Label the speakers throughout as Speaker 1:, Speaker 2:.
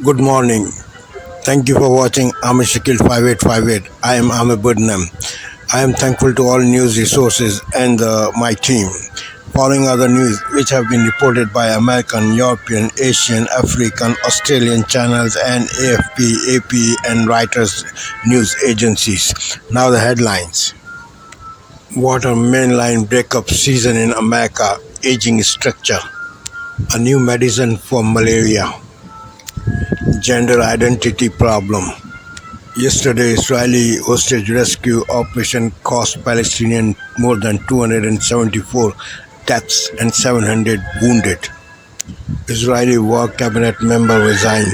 Speaker 1: Good morning. Thank you for watching Amir 5858. I am Amir Budnam. I am thankful to all news resources and my team. Following other news which have been reported by American, European, Asian, African, Australian channels and AFP, AP and Reuters news agencies. Now the headlines. Water mainline breakup season in America, aging structure. A new medicine for malaria. Gender identity problem. Yesterday, Israeli hostage rescue operation cost Palestinians more than 274 deaths and 700 wounded. Israeli war cabinet member resign.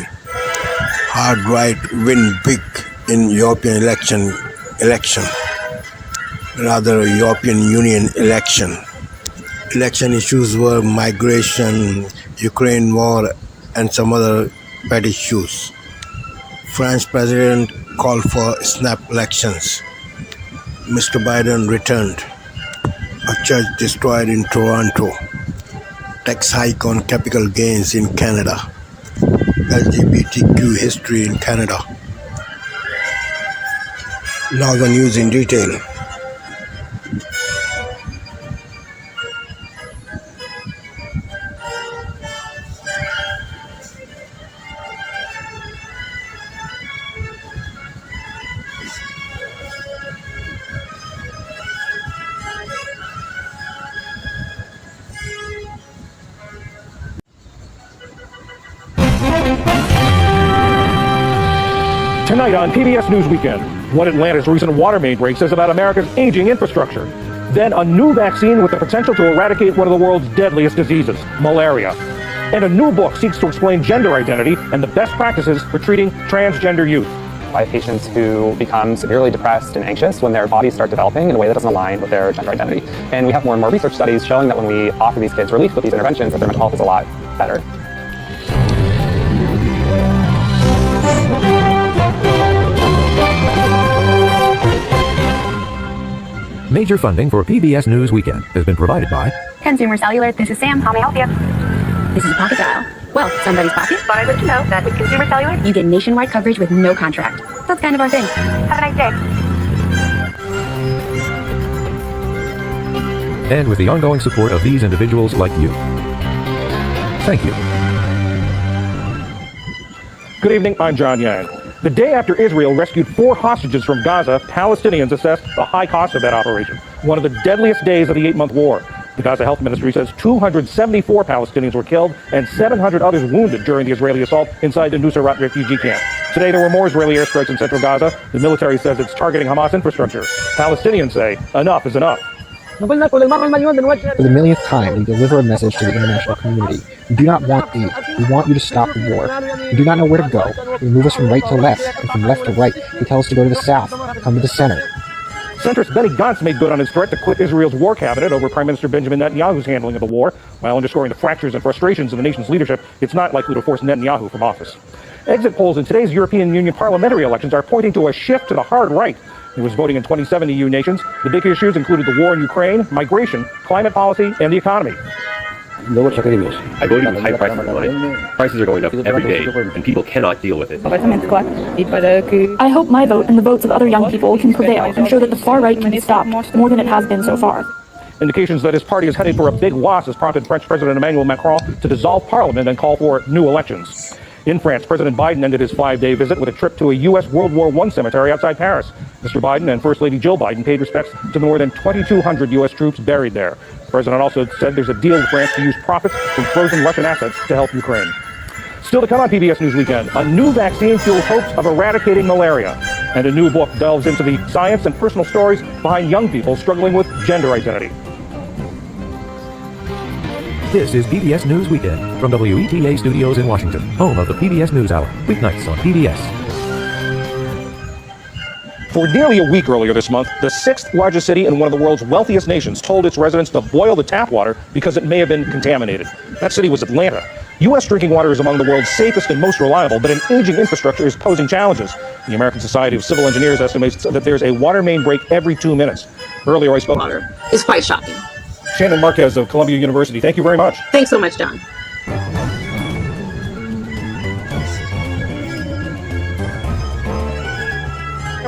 Speaker 1: Hard right win big in European European Union election. Election issues were migration, Ukraine war, and some other petty issues. French president called for snap elections. Mr. Biden returned. A church destroyed in Toronto. Tax hike on capital gains in Canada. LGBTQ history in Canada. Now the news in detail.
Speaker 2: Tonight on PBS News Weekend, what Atlanta's recent water main break says about America's aging infrastructure. Then a new vaccine with the potential to eradicate one of the world's deadliest diseases, malaria. And a new book seeks to explain gender identity and the best practices for treating transgender youth.
Speaker 3: I have patients who become severely depressed and anxious when their bodies start developing in a way that doesn't align with their gender identity. And we have more and more research studies showing that when we offer these kids relief with these interventions, that their mental health is a lot better.
Speaker 4: Major funding for PBS News Weekend has been provided by
Speaker 5: Consumer Cellular. This is Sam. How may I help you? This is a pocket dial. Well, somebody's pocket. Thought I'd let you know that with Consumer Cellular, you get nationwide coverage with no contract. That's kind of our thing. Have a nice day.
Speaker 4: and with the ongoing support of these individuals like you. Thank you.
Speaker 2: Good evening, I'm John Yang. The day after Israel rescued 4 hostages from Gaza, Palestinians assessed the high cost of that operation, one of the deadliest days of the 8-month war. The Gaza Health Ministry says 274 Palestinians were killed and 700 others wounded during the Israeli assault inside the Nusayrat refugee camp. Today, there were more Israeli airstrikes in central Gaza. The military says it's targeting Hamas infrastructure. Palestinians say enough is enough.
Speaker 6: For the millionth time, we deliver a message to the international community. We do not want aid. We want you to stop the war. We do not know where to go. We move us from right to left and from left to right. They tell us to go to the south, come to the center.
Speaker 2: Centrist Benny Gantz made good on his threat to quit Israel's war cabinet over Prime Minister Benjamin Netanyahu's handling of the war, while underscoring the fractures and frustrations in the nation's leadership. It's not likely to force Netanyahu from office. Exit polls in today's European Union parliamentary elections are pointing to a shift to the hard right. There was voting in 27 EU nations. The big issues included the war in Ukraine, migration, climate policy, and the economy.
Speaker 7: I voted with high prices in mind. Prices are going up every day, and people cannot deal with it.
Speaker 8: I hope my vote and the votes of other young people can prevail and show that the far right can be stopped more than it has been so far.
Speaker 2: Indications that his party is heading for a big loss has prompted French President Emmanuel Macron to dissolve parliament and call for new elections. In France, President Biden ended his 5-day visit with a trip to a U.S. World War I cemetery outside Paris. Mr. Biden and First Lady Jill Biden paid respects to the more than 2,200 U.S. troops buried there. The president also said there's a deal with France to use profits from frozen Russian assets to help Ukraine. Still to come on PBS News Weekend, a new vaccine fuels hopes of eradicating malaria. And a new book delves into the science and personal stories behind young people struggling with gender identity.
Speaker 4: This is PBS News Weekend from WETA Studios in Washington, home of the PBS News Hour, weeknights on PBS.
Speaker 2: For nearly a week earlier this month, the 6th largest city in one of the world's wealthiest nations told its residents to boil the tap water because it may have been contaminated. That city was Atlanta. U.S. drinking water is among the world's safest and most reliable, but an aging infrastructure is posing challenges. The American Society of Civil Engineers estimates that there's a water main break every 2 minutes. Earlier I spoke.
Speaker 9: Water is quite shocking.
Speaker 2: Shannon Marquez of Columbia University, thank you very much.
Speaker 9: Thanks so much, John.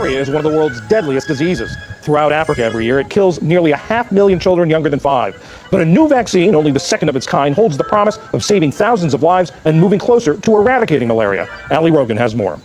Speaker 2: malaria is one of the world's deadliest diseases. Throughout Africa every year, it kills nearly 500,000 children younger than 5. But a new vaccine, only the second of its kind, holds the promise of saving thousands of lives and moving closer to eradicating malaria. Ali Rogan has more.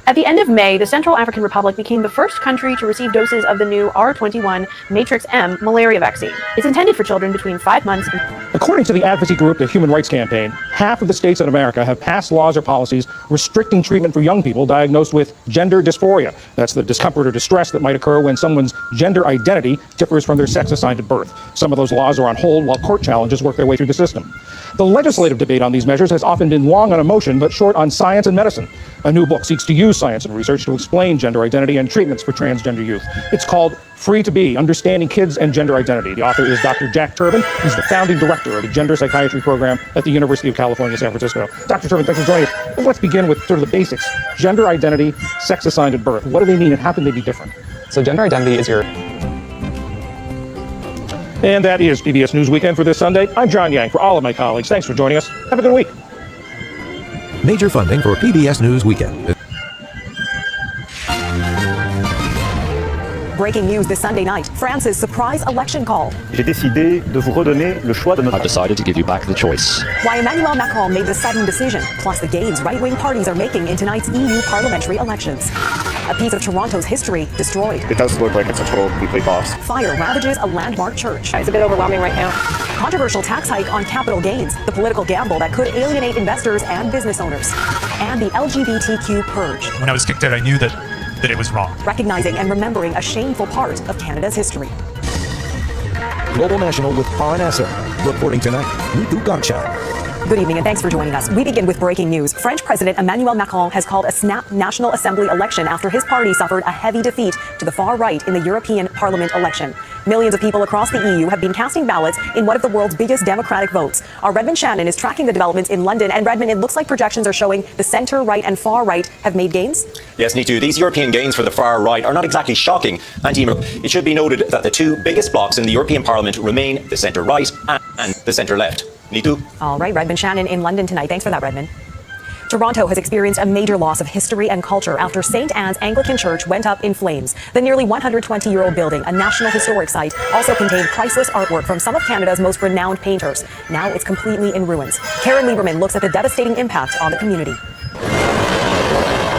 Speaker 9: At the end of May, the Central African Republic became the first country to receive doses of the new R21 Matrix M malaria vaccine. It's intended for children between 5 months and...
Speaker 2: According to the advocacy group, the Human Rights Campaign, half of the states in America have passed laws or policies restricting treatment for young people diagnosed with gender dysphoria. That's the discomfort or distress that might occur when someone's gender identity differs from their sex assigned at birth. Some of those laws are on hold while court challenges work their way through the system. The legislative debate on these measures has often been long on emotion, but short on science and medicine. A new book seeks to use science and research to explain gender identity and treatments for transgender youth. It's called Free to Be, Understanding Kids and Gender Identity. The author is Dr. Jack Turbin. He's the founding director of the Gender Psychiatry Program at the University of California, San Francisco. Dr. Turbin, thanks for joining us. Let's begin with sort of the basics. Gender identity, sex assigned at birth. What do they mean and how can they be different?
Speaker 3: So gender identity is your...
Speaker 2: And that is PBS News Weekend for this Sunday. I'm John Yang. For all of my colleagues, thanks for joining us. Have a good week.
Speaker 4: Major funding for PBS News Weekend.
Speaker 10: Breaking news this Sunday night, France's surprise election call.
Speaker 11: J'ai décidé de vous redonner le choix de notre...
Speaker 12: I've decided to give you back the choice.
Speaker 10: Why Emmanuel Macron made the sudden decision, plus the gains right-wing parties are making in tonight's EU parliamentary elections. A piece of Toronto's history destroyed.
Speaker 11: It does look like it's a total, complete loss.
Speaker 10: Fire ravages a landmark church.
Speaker 9: It's a bit overwhelming right now.
Speaker 10: Controversial tax hike on capital gains, the political gamble that could alienate investors and business owners. And the LGBTQ purge.
Speaker 13: When I was kicked out, I knew that it was wrong.
Speaker 10: Recognizing and remembering a shameful part of Canada's history.
Speaker 4: Global National with RNSA. Reporting tonight, Nitu Gunshot.
Speaker 10: Good evening and thanks for joining us. We begin with breaking news. French President Emmanuel Macron has called a snap National Assembly election after his party suffered a heavy defeat to the far right in the European Parliament election. Millions of people across the EU have been casting ballots in one of the world's biggest democratic votes. Our Redmond Shannon is tracking the developments in London. And Redmond, it looks like projections are showing the centre right and far right have made gains.
Speaker 14: Yes, Nitu, these European gains for the far right are not exactly shocking. It should be noted that the two biggest blocs in the European Parliament remain the centre right and the centre left. Nitu?
Speaker 10: All right, Redmond Shannon in London tonight. Thanks for that, Redmond. Toronto has experienced a major loss of history and culture after St. Anne's Anglican Church went up in flames. The nearly 120-year-old building, a National Historic Site, also contained priceless artwork from some of Canada's most renowned painters. Now it's completely in ruins. Karen Lieberman looks at the devastating impact on the community.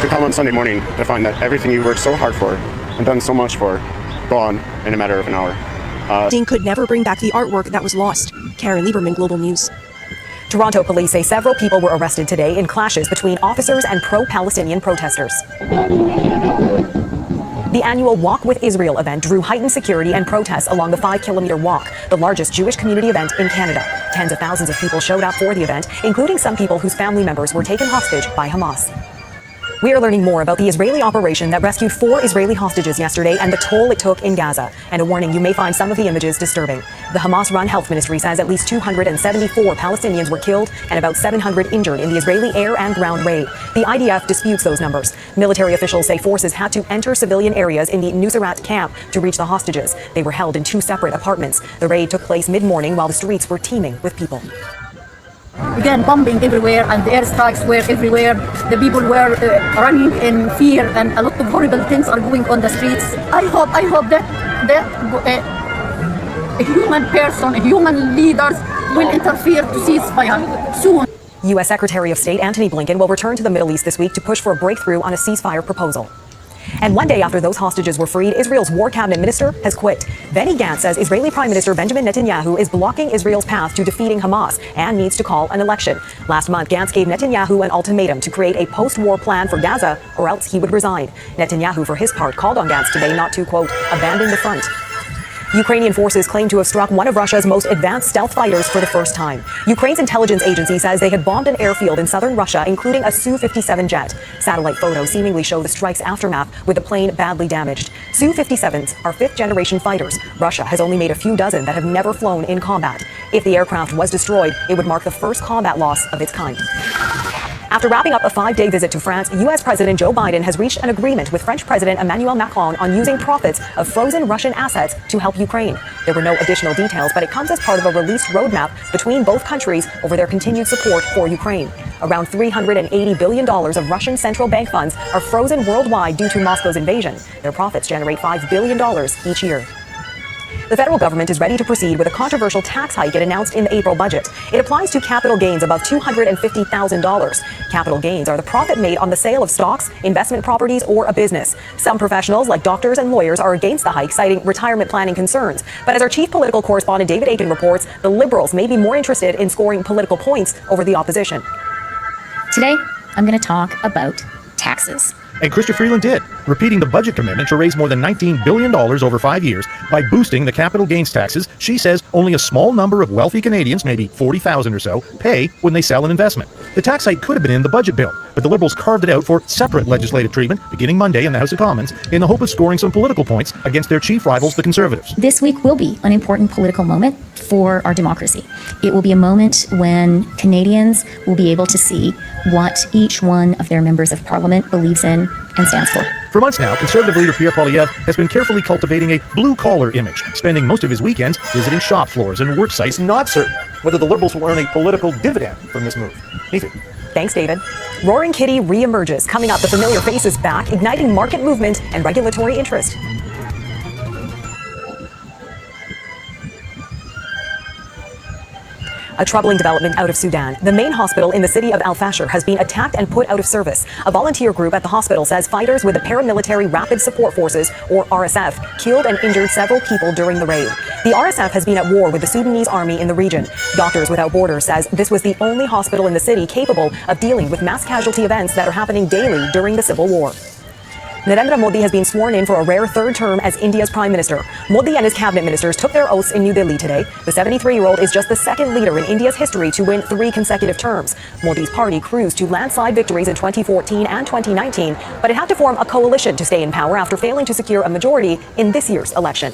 Speaker 11: To come on Sunday morning to find that everything you worked so hard for and done so much for, gone in a matter of an hour.
Speaker 15: Ding could never bring back the artwork that was lost. Karen Lieberman, Global News.
Speaker 10: Toronto police say several people were arrested today in clashes between officers and pro-Palestinian protesters. The annual Walk with Israel event drew heightened security and protests along the 5-kilometer walk, the largest Jewish community event in Canada. Tens of thousands of people showed up for the event, including some people whose family members were taken hostage by Hamas. We are learning more about the Israeli operation that rescued 4 Israeli hostages yesterday and the toll it took in Gaza. And a warning, you may find some of the images disturbing. The Hamas-run health ministry says at least 274 Palestinians were killed and about 700 injured in the Israeli air and ground raid. The IDF disputes those numbers. Military officials say forces had to enter civilian areas in the Nuseirat camp to reach the hostages. They were held in 2 separate apartments. The raid took place mid-morning while the streets were teeming with people.
Speaker 16: Again, bombing everywhere and the airstrikes were everywhere. The people were running in fear and a lot of horrible things are going on the streets. I hope that a human person, human leaders will interfere to ceasefire soon.
Speaker 10: U.S. Secretary of State Antony Blinken will return to the Middle East this week to push for a breakthrough on a ceasefire proposal. And one day after those hostages were freed, Israel's war cabinet minister has quit. Benny Gantz says Israeli Prime Minister Benjamin Netanyahu is blocking Israel's path to defeating Hamas and needs to call an election. Last month, Gantz gave Netanyahu an ultimatum to create a post-war plan for Gaza or else he would resign. Netanyahu, for his part, called on Gantz today not to, quote, abandon the front. Ukrainian forces claim to have struck one of Russia's most advanced stealth fighters for the first time. Ukraine's intelligence agency says they had bombed an airfield in southern Russia, including a Su-57 jet. Satellite photos seemingly show the strike's aftermath, with the plane badly damaged. Su-57s are 5th-generation fighters. Russia has only made a few dozen that have never flown in combat. If the aircraft was destroyed, it would mark the first combat loss of its kind. After wrapping up a 5-day visit to France, U.S. President Joe Biden has reached an agreement with French President Emmanuel Macron on using profits of frozen Russian assets to help Ukraine. There were no additional details, but it comes as part of a released roadmap between both countries over their continued support for Ukraine. Around $380 billion of Russian central bank funds are frozen worldwide due to Moscow's invasion. Their profits generate $5 billion each year. The federal government is ready to proceed with a controversial tax hike it announced in the April budget. It applies to capital gains above $250,000. Capital gains are the profit made on the sale of stocks, investment properties, or a business. Some professionals, like doctors and lawyers, are against the hike, citing retirement planning concerns. But as our chief political correspondent David Aiken reports, the Liberals may be more interested in scoring political points over the opposition.
Speaker 17: Today, I'm going to talk about taxes.
Speaker 4: And Chrystia Freeland did, repeating the budget commitment to raise more than $19 billion over 5 years by boosting the capital gains taxes she says only a small number of wealthy Canadians, maybe 40,000 or so, pay when they sell an investment. The tax hike could have been in the budget bill, but the Liberals carved it out for separate legislative treatment beginning Monday in the House of Commons in the hope of scoring some political points against their chief rivals, the Conservatives.
Speaker 17: This week will be an important political moment for our democracy. It will be a moment when Canadians will be able to see what each one of their members of Parliament believes in and stands for.
Speaker 4: For months now, Conservative leader Pierre Poilievre has been carefully cultivating a blue-collar image, spending most of his weekends visiting shop floors and work sites. Not certain whether the Liberals will earn a political dividend from this move. Nathan.
Speaker 10: Thanks, David. Roaring Kitty re-emerges. Coming up, the familiar face is back, igniting market movement and regulatory interest. A troubling development out of Sudan. The main hospital in the city of Al Fashir has been attacked and put out of service. A volunteer group at the hospital says fighters with the Paramilitary Rapid Support Forces, or RSF, killed and injured several people during the raid. The RSF has been at war with the Sudanese army in the region. Doctors Without Borders says this was the only hospital in the city capable of dealing with mass casualty events that are happening daily during the civil war. Narendra Modi has been sworn in for a rare third term as India's Prime Minister. Modi and his cabinet ministers took their oaths in New Delhi today. The 73-year-old is just the second leader in India's history to win 3 consecutive terms. Modi's party cruised to landslide victories in 2014 and 2019, but it had to form a coalition to stay in power after failing to secure a majority in this year's election.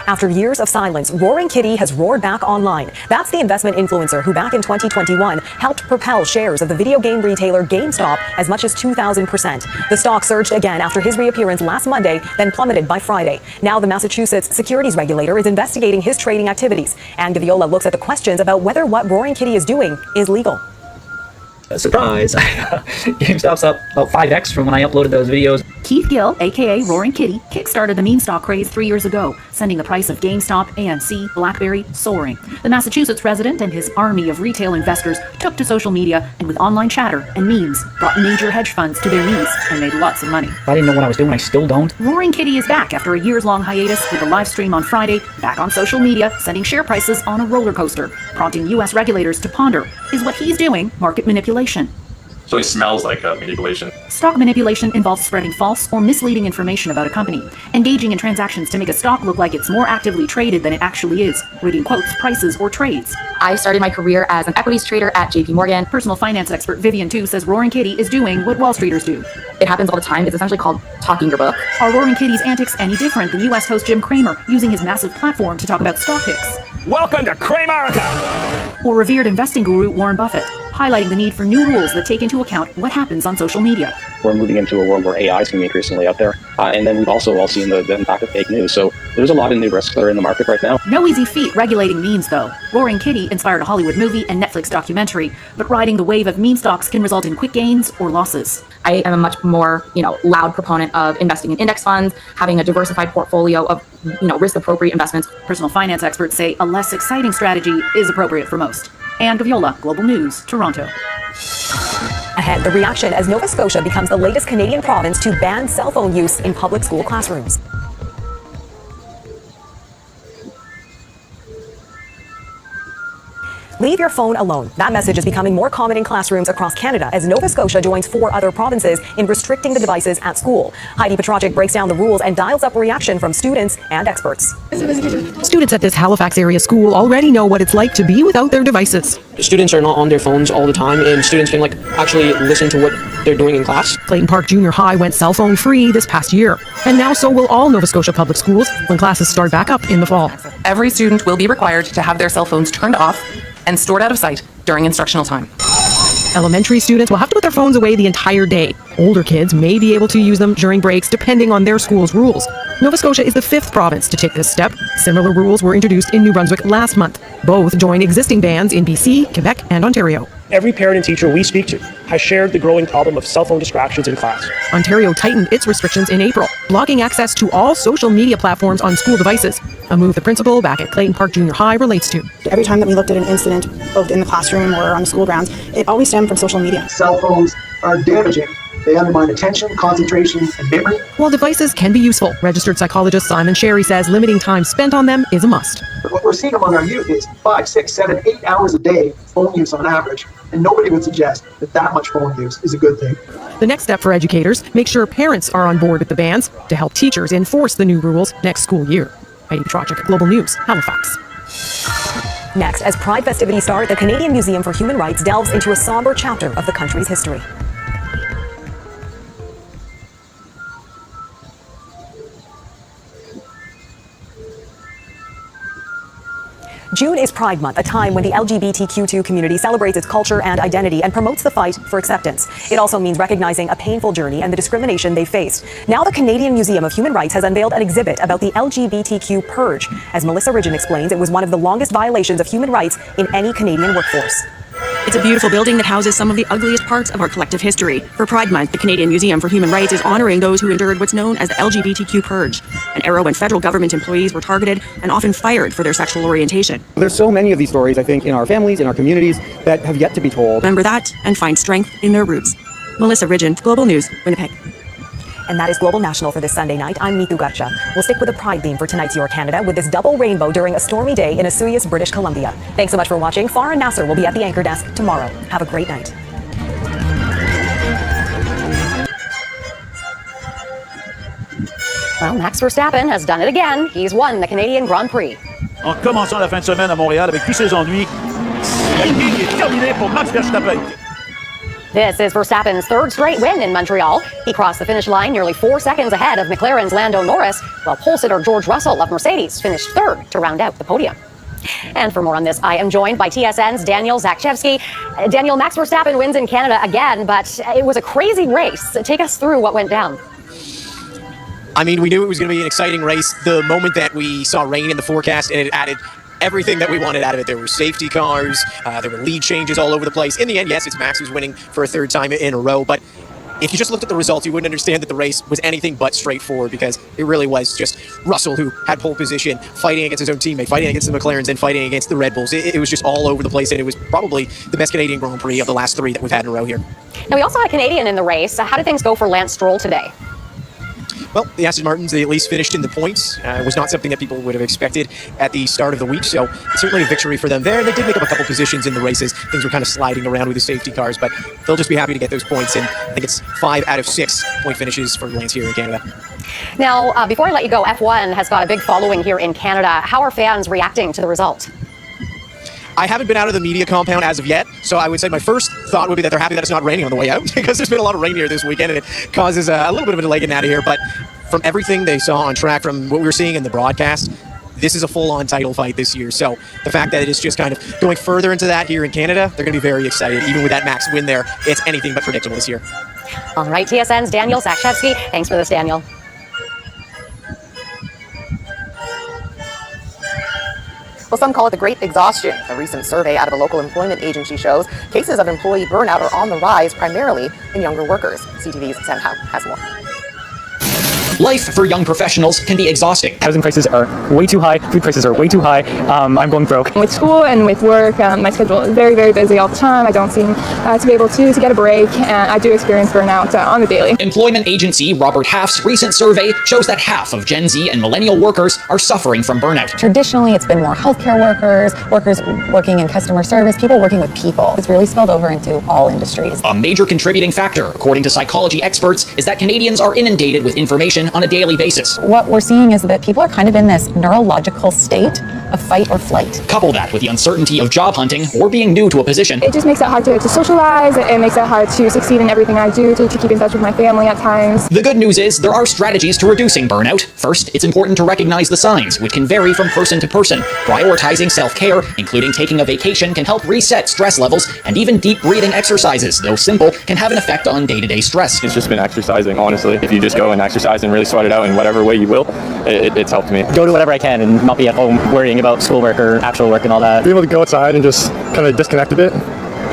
Speaker 10: After years of silence, Roaring Kitty has roared back online. That's the investment influencer who back in 2021 helped propel shares of the video game retailer GameStop as much as 2,000%. The stock surged again after his reappearance last Monday, then plummeted by Friday. Now the Massachusetts securities regulator is investigating his trading activities. And Gaviola looks at the questions about whether what Roaring Kitty is doing is legal.
Speaker 18: Surprise! GameStop's up about 5x from when I uploaded those videos.
Speaker 19: Keith Gill, aka Roaring Kitty, kickstarted the meme stock craze 3 years ago, sending the price of GameStop, AMC, BlackBerry soaring. The Massachusetts resident and his army of retail investors took to social media and with online chatter and memes brought major hedge funds to their knees and made lots of money.
Speaker 18: I didn't know what I was doing. I still don't.
Speaker 19: Roaring Kitty is back after a years-long hiatus with a live stream on Friday, back on social media, sending share prices on a roller coaster, prompting U.S. regulators to ponder, is what he's doing market manipulation?
Speaker 20: So it smells like manipulation.
Speaker 19: Stock manipulation involves spreading false or misleading information about a company, engaging in transactions to make a stock look like it's more actively traded than it actually is, reading quotes, prices, or trades.
Speaker 5: I started my career as an equities trader at JP Morgan.
Speaker 19: Personal finance expert Vivian Tu says Roaring Kitty is doing what Wall Streeters do.
Speaker 5: It happens all the time. It's essentially called talking your book.
Speaker 19: Are Roaring Kitty's antics any different than U.S. host Jim Cramer using his massive platform to talk about stock picks?
Speaker 2: Welcome to Cramerica!
Speaker 19: Or revered investing guru Warren Buffett, highlighting the need for new rules that take into account what happens on social media.
Speaker 3: We're moving into a world where AI is going to be increasingly out there. And then we've also all seen the impact of fake news. So there's a lot of new risks that are in the market right now.
Speaker 19: No easy feat regulating memes, though. Roaring Kitty inspired a Hollywood movie and Netflix documentary, but riding the wave of meme stocks can result in quick gains or losses.
Speaker 5: I am a much more, loud proponent of investing in index funds, having a diversified portfolio of, risk-appropriate investments.
Speaker 19: Personal finance experts say a less exciting strategy is appropriate for most. Anne Gaviola, Global News, Toronto.
Speaker 10: Ahead, the reaction as Nova Scotia becomes the latest Canadian province to ban cell phone use in public school classrooms. Leave your phone alone. That message is becoming more common in classrooms across Canada as Nova Scotia joins 4 other provinces in restricting the devices at school. Heidi Petrocic breaks down the rules and dials up reaction from students and experts.
Speaker 21: Students at this Halifax area school already know what it's like to be without their devices.
Speaker 22: Students are not on their phones all the time, and students can actually listen to what they're doing in class.
Speaker 21: Clayton Park Junior High went cell phone free this past year, and now so will all Nova Scotia public schools when classes start back up in the fall.
Speaker 23: Every student will be required to have their cell phones turned off and stored out of sight during instructional time.
Speaker 21: Elementary students will have to put their phones away the entire day. Older kids may be able to use them during breaks depending on their school's rules. Nova Scotia is the 5th province to take this step. Similar rules were introduced in New Brunswick last month. Both join existing bans in BC, Quebec, and Ontario.
Speaker 1: Every parent and teacher we speak to has shared the growing problem of cell phone distractions in class.
Speaker 21: Ontario tightened its restrictions in April, blocking access to all social media platforms on school devices, a move the principal back at Clayton Park Junior High relates to.
Speaker 6: Every time that we looked at an incident, both in the classroom or on the school grounds, it always stemmed from social media.
Speaker 23: Cell phones are damaging. They undermine attention, concentration, and memory.
Speaker 21: While devices can be useful, registered psychologist Simon Sherry says limiting time spent on them is a must.
Speaker 23: But what we're seeing among our youth is 5, 6, 7, 8 hours a day phone use on average, and nobody would suggest that much phone use is a good thing.
Speaker 21: The next step for educators, make sure parents are on board with the bans to help teachers enforce the new rules next school year. Heidi Petrocek, Global News, Halifax.
Speaker 10: Next, as Pride festivities start, the Canadian Museum for Human Rights delves into a somber chapter of the country's history. June is Pride Month, a time when the LGBTQ2 community celebrates its culture and identity and promotes the fight for acceptance. It also means recognizing a painful journey and the discrimination they faced. Now the Canadian Museum of Human Rights has unveiled an exhibit about the LGBTQ purge. As Melissa Ridgen explains, it was one of the longest violations of human rights in any Canadian workforce.
Speaker 24: It's a beautiful building that houses some of the ugliest parts of our collective history. For Pride Month, the Canadian Museum for Human Rights is honoring those who endured what's known as the LGBTQ purge, an era when federal government employees were targeted and often fired for their sexual orientation.
Speaker 25: There's so many of these stories, I think, in our families, in our communities, that have yet to be told.
Speaker 24: Remember that and find strength in their roots. Melissa Ridgen, Global News, Winnipeg.
Speaker 10: And that is Global National for this Sunday night. I'm Neetu Garcha. We'll stick with the Pride theme for tonight's Your Canada with this double rainbow during a stormy day in Osoyoos, British Columbia. Thanks so much for watching. Farah Nasser will be at the anchor desk tomorrow. Have a great night.
Speaker 26: Well, Max Verstappen has done it again. He's won the Canadian Grand Prix.
Speaker 27: En commençant la fin de semaine à Montréal avec tous ses ennuis, la ligne est terminée pour Max Verstappen.
Speaker 26: This is Verstappen's third straight win in Montreal. He crossed the finish line nearly 4 seconds ahead of McLaren's Lando Norris, while pole sitter George Russell of Mercedes finished third to round out the podium. And for more on this, I am joined by TSN's Daniel Zakchevsky. Daniel, Max Verstappen wins in Canada again, but it was a crazy race. Take us through what went down.
Speaker 28: I mean, we knew it was going to be an exciting race the moment that we saw rain in the forecast, and it added everything that we wanted out of it. There were safety cars, there were lead changes all over the place. In the end, yes, it's Max who's winning for a third time in a row, but if you just looked at the results, you wouldn't understand that the race was anything but straightforward, because it really was just Russell who had pole position, fighting against his own teammate, fighting against the McLarens, and fighting against the Red Bulls. It was just all over the place, and it was probably the best Canadian Grand Prix of the last 3 that we've had in a row here.
Speaker 26: Now, we also had a Canadian in the race. How did things go for Lance Stroll today?
Speaker 28: Well, the Aston Martins, they at least finished in the points. It was not something that people would have expected at the start of the week, so certainly a victory for them there. They did make up a couple positions in the races. Things were kind of sliding around with the safety cars, but they'll just be happy to get those points, and I think it's 5 out of 6 point finishes for Lance here in Canada.
Speaker 26: Now, before I let you go, F1 has got a big following here in Canada. How are fans reacting to the result?
Speaker 28: I haven't been out of the media compound as of yet, so I would say my first thought would be that they're happy that it's not raining on the way out, because there's been a lot of rain here this weekend, and it causes a little bit of a delay getting out of here. But from everything they saw on track, from what we were seeing in the broadcast, this is a full-on title fight this year. So the fact that it is just kind of going further into that here in Canada, they're going to be very excited. Even with that Max win there, it's anything but predictable this year.
Speaker 26: All right, TSN's Daniel Zakchevsky. Thanks for this, Daniel.
Speaker 29: Well, some call it the Great Exhaustion. A recent survey out of a local employment agency shows cases of employee burnout are on the rise, primarily in younger workers. CTV's Sam Howe has more.
Speaker 18: Life for young professionals can be exhausting. Housing prices are way too high. Food prices are way too high. I'm going broke.
Speaker 8: With school and with work, my schedule is very, very busy all the time. I don't seem to be able to get a break, and I do experience burnout on the daily.
Speaker 18: Employment agency Robert Half's recent survey shows that half of Gen Z and millennial workers are suffering from burnout.
Speaker 30: Traditionally, it's been more healthcare workers, workers working in customer service, people working with people. It's really spilled over into all industries.
Speaker 18: A major contributing factor, according to psychology experts, is that Canadians are inundated with information on a daily basis.
Speaker 30: What we're seeing is that people are kind of in this neurological state of fight or flight.
Speaker 18: Couple that with the uncertainty of job hunting or being new to a position.
Speaker 8: It just makes it hard to socialize. It makes it hard to succeed in everything I do, to keep in touch with my family at times.
Speaker 18: The good news is there are strategies to reducing burnout. First, it's important to recognize the signs, which can vary from person to person. Prioritizing self-care, including taking a vacation, can help reset stress levels, and even deep breathing exercises, though simple, can have an effect on day-to-day stress.
Speaker 3: It's just been exercising, honestly. If you just go and exercise and really sweat it out in whatever way you will, it's helped me.
Speaker 18: Go to whatever I can and not be at home worrying about schoolwork or actual work and all that.
Speaker 4: Be able to go outside and just kind of disconnect a bit.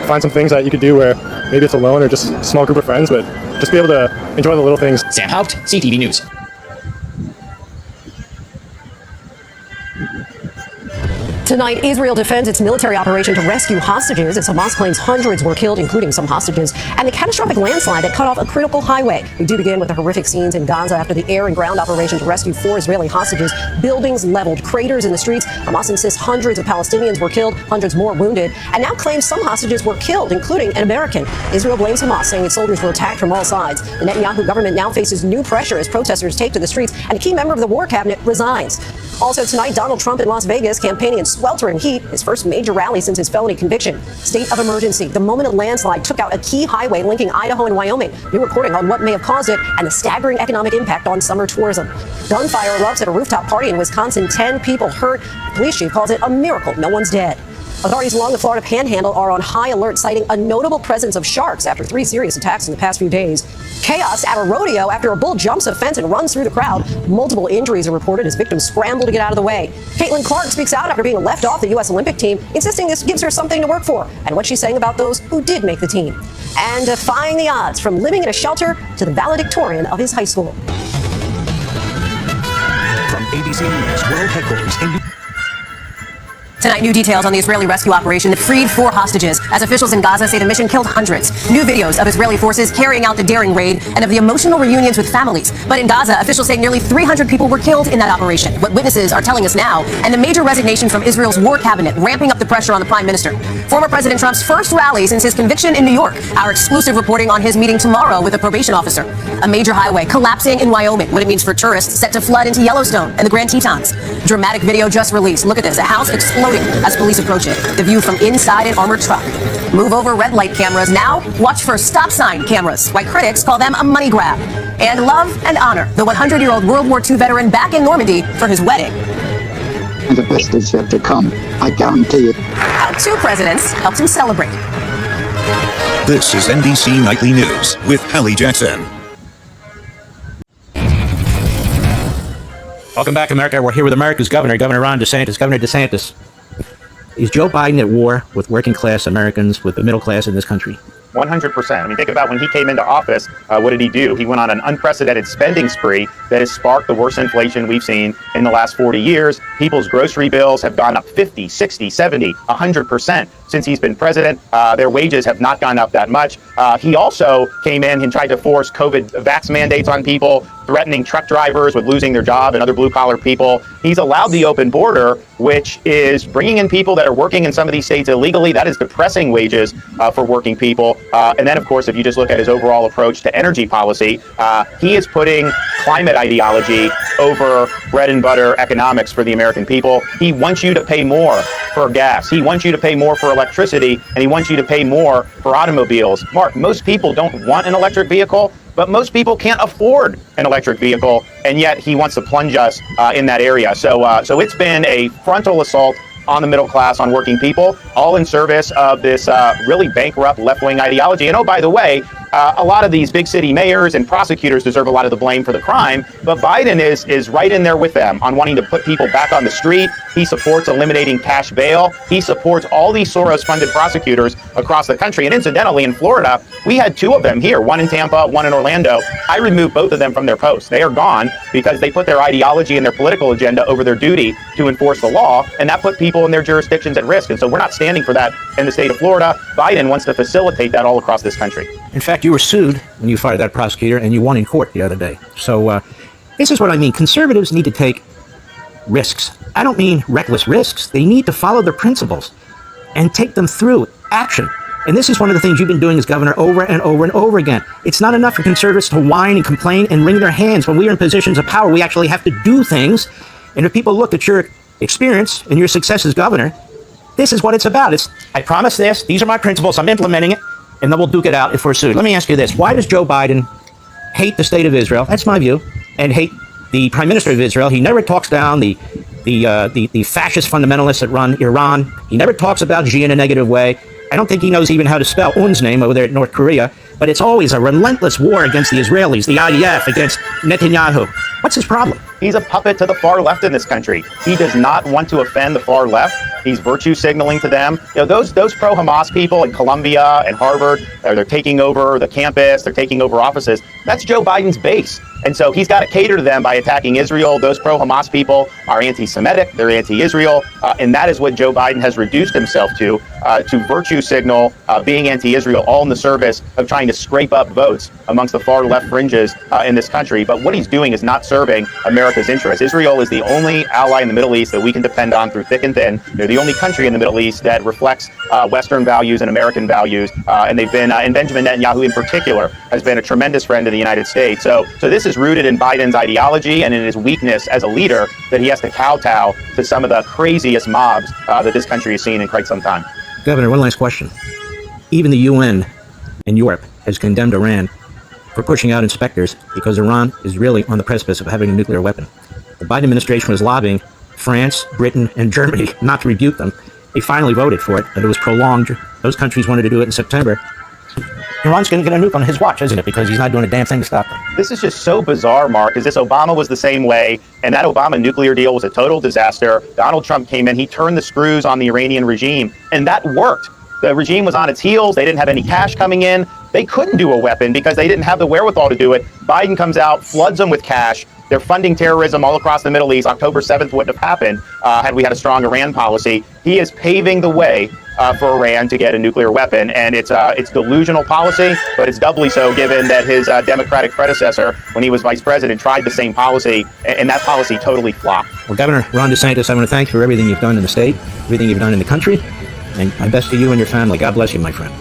Speaker 4: Find some things that you could do where maybe it's alone or just a small group of friends, but just be able to enjoy the little things.
Speaker 18: Sam Haupt, CTV News.
Speaker 10: Tonight, Israel defends its military operation to rescue hostages as Hamas claims hundreds were killed, including some hostages, and the catastrophic landslide that cut off a critical highway. We do begin with the horrific scenes in Gaza after the air and ground operation to rescue 4 Israeli hostages. Buildings leveled, craters in the streets. Hamas insists hundreds of Palestinians were killed, hundreds more wounded, and now claims some hostages were killed, including an American. Israel blames Hamas, saying its soldiers were attacked from all sides. The Netanyahu government now faces new pressure as protesters take to the streets, and a key member of the war cabinet resigns. Also tonight, Donald Trump in Las Vegas campaigning in sweltering heat, his first major rally since his felony conviction. State of emergency. The moment a landslide took out a key highway linking Idaho and Wyoming. New reporting on what may have caused it and the staggering economic impact on summer tourism. Gunfire erupts at a rooftop party in Wisconsin. 10 people hurt. The police chief calls it a miracle. No one's dead. Authorities along the Florida Panhandle are on high alert, citing a notable presence of sharks after 3 serious attacks in the past few days. Chaos at a rodeo after a bull jumps a fence and runs through the crowd. Multiple injuries are reported as victims scramble to get out of the way. Caitlin Clark speaks out after being left off the U.S. Olympic team, insisting this gives her something to work for, and what she's saying about those who did make the team. And defying the odds, from living in a shelter to the valedictorian of his high school.
Speaker 7: From ABC News World Headquarters in
Speaker 10: Tonight, new details on the Israeli rescue operation that freed 4 hostages, as officials in Gaza say the mission killed hundreds. New videos of Israeli forces carrying out the daring raid and of the emotional reunions with families. But in Gaza, officials say nearly 300 people were killed in that operation. What witnesses are telling us now, and the major resignation from Israel's war cabinet, ramping up the pressure on the prime minister. Former President Trump's first rally since his conviction in New York. Our exclusive reporting on his meeting tomorrow with a probation officer. A major highway collapsing in Wyoming, what it means for tourists set to flood into Yellowstone and the Grand Tetons. Dramatic video just released. Look at this, a house exploding as police approach it. The view from inside an armored truck. Move over red light cameras. Now watch for stop sign cameras. Why critics call them a money grab. And love and honor the 100-year-old World War II veteran back in Normandy for his wedding.
Speaker 9: And the best is yet to come, I guarantee it.
Speaker 10: How 2 presidents helped him celebrate.
Speaker 7: This is NBC Nightly News with Hallie Jackson.
Speaker 11: Welcome back, America. We're here with America's governor, Governor Ron DeSantis. Governor DeSantis, is Joe Biden at war with working class Americans, with the middle class in this country?
Speaker 12: 100%. I mean, think about when he came into office, what did he do? He went on an unprecedented spending spree that has sparked the worst inflation we've seen in the last 40 years. People's grocery bills have gone up 50, 60, 70, 100% since he's been president. Their wages have not gone up that much. He also came in and tried to force COVID vax mandates on people, threatening truck drivers with losing their job and other blue-collar people. He's allowed the open border, which is bringing in people that are working in some of these states illegally. That is depressing wages for working people. And then, of course, if you just look at his overall approach to energy policy, he is putting climate ideology over bread and butter economics for the American people. He wants you to pay more for gas. He wants you to pay more for electricity, and he wants you to pay more for automobiles. Mark, most people don't want an electric vehicle, but most people can't afford an electric vehicle, and yet he wants to plunge us in that area. So it's been a frontal assault on the middle class, on working people, all in service of this really bankrupt left-wing ideology. And oh, by the way, a lot of these big city mayors and prosecutors deserve a lot of the blame for the crime, but Biden is right in there with them on wanting to put people back on the street. He supports eliminating cash bail. He supports all these Soros-funded prosecutors across the country. And incidentally, in Florida, we had 2 of them here, one in Tampa, one in Orlando. I removed both of them from their posts. They are gone because they put their ideology and their political agenda over their duty to enforce the law, and that put people in their jurisdictions at risk. And so we're not standing for that in the state of Florida. Biden wants to facilitate that all across this country.
Speaker 11: In fact, you were sued when you fired that prosecutor, and you won in court the other day. So this is what I mean. Conservatives need to take risks. I don't mean reckless risks. They need to follow their principles and take them through action And this is one of the things you've been doing as governor over and over and over again. It's not enough for conservatives to whine and complain and wring their hands. When we are in positions of power, we actually have to do things. And if people look at your experience and your success as governor, this is what it's about. It's, I promise this, these are my principles, I'm implementing it, and then we'll duke it out if we're sued. Let me ask you this. Why does Joe Biden hate the state of Israel? That's my view. And hate the prime minister of Israel. He never talks down the fascist fundamentalists that run Iran. He never talks about Xi in a negative way. I don't think he knows even how to spell Un's name over there in North Korea. But it's always a relentless war against the Israelis, the IDF, against Netanyahu. What's his problem?
Speaker 12: He's a puppet to the far left in this country. He does not want to offend the far left. He's virtue signaling to them. You know, those pro-Hamas people in Columbia and Harvard, they're taking over the campus, they're taking over offices. That's Joe Biden's base. And so he's got to cater to them by attacking Israel. Those pro-Hamas people are anti-Semitic, they're anti-Israel, and that is what Joe Biden has reduced himself to virtue signal, being anti-Israel, all in the service of trying to scrape up votes amongst the far left fringes in this country. But what he's doing is not serving America's interests. Israel is the only ally in the Middle East that we can depend on through thick and thin. They're the only country in the Middle East that reflects Western values and American values, and they've been, and Benjamin Netanyahu in particular, has been a tremendous friend of the United States. So this is rooted in Biden's ideology and in his weakness as a leader, that he has to kowtow to some of the craziest mobs that this country has seen in quite some time.
Speaker 11: Governor, one last question. Even the UN in Europe has condemned Iran for pushing out inspectors because Iran is really on the precipice of having a nuclear weapon. The Biden administration was lobbying France, Britain, and Germany not to rebuke them. They finally voted for it, but it was prolonged. Those countries wanted to do it in September. Iran's going to get a nuke on his watch, isn't it? Because he's not doing a damn thing to stop them.
Speaker 12: This is just so bizarre, Mark, because this Obama was the same way, and that Obama nuclear deal was a total disaster. Donald Trump came in, he turned the screws on the Iranian regime, and that worked. The regime was on its heels. They didn't have any cash coming in. They couldn't do a weapon because they didn't have the wherewithal to do it. Biden comes out, floods them with cash. They're funding terrorism all across the Middle East. October 7th wouldn't have happened had we had a strong Iran policy. He is paving the way for Iran to get a nuclear weapon, and it's delusional policy, but it's doubly so given that his Democratic predecessor, when he was vice president, tried the same policy, and that policy totally flopped.
Speaker 11: Well, Governor Ron DeSantis, I want to thank you for everything you've done in the state, everything you've done in the country, and my best to you and your family. God bless you, my friend.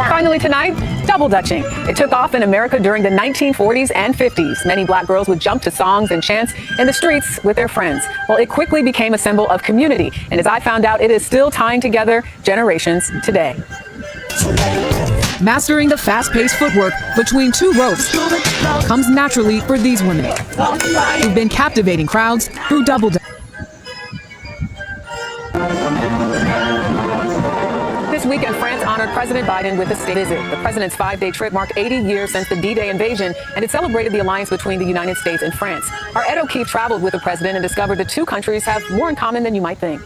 Speaker 2: Finally tonight, double dutching. It took off in America during the 1940s and 50s. Many black girls would jump to songs and chants in the streets with their friends. Well, it quickly became a symbol of community. And as I found out, it is still tying together generations today.
Speaker 5: Mastering the fast-paced footwork between two ropes comes naturally for these women who've been captivating crowds through double dutching.
Speaker 2: This weekend, France honored President Biden with a state visit. The president's 5-day trip marked 80 years since the D-Day invasion, and it celebrated the alliance between the United States and France. Our Ed O'Keefe traveled with the president and discovered the two countries have more in common than you might think.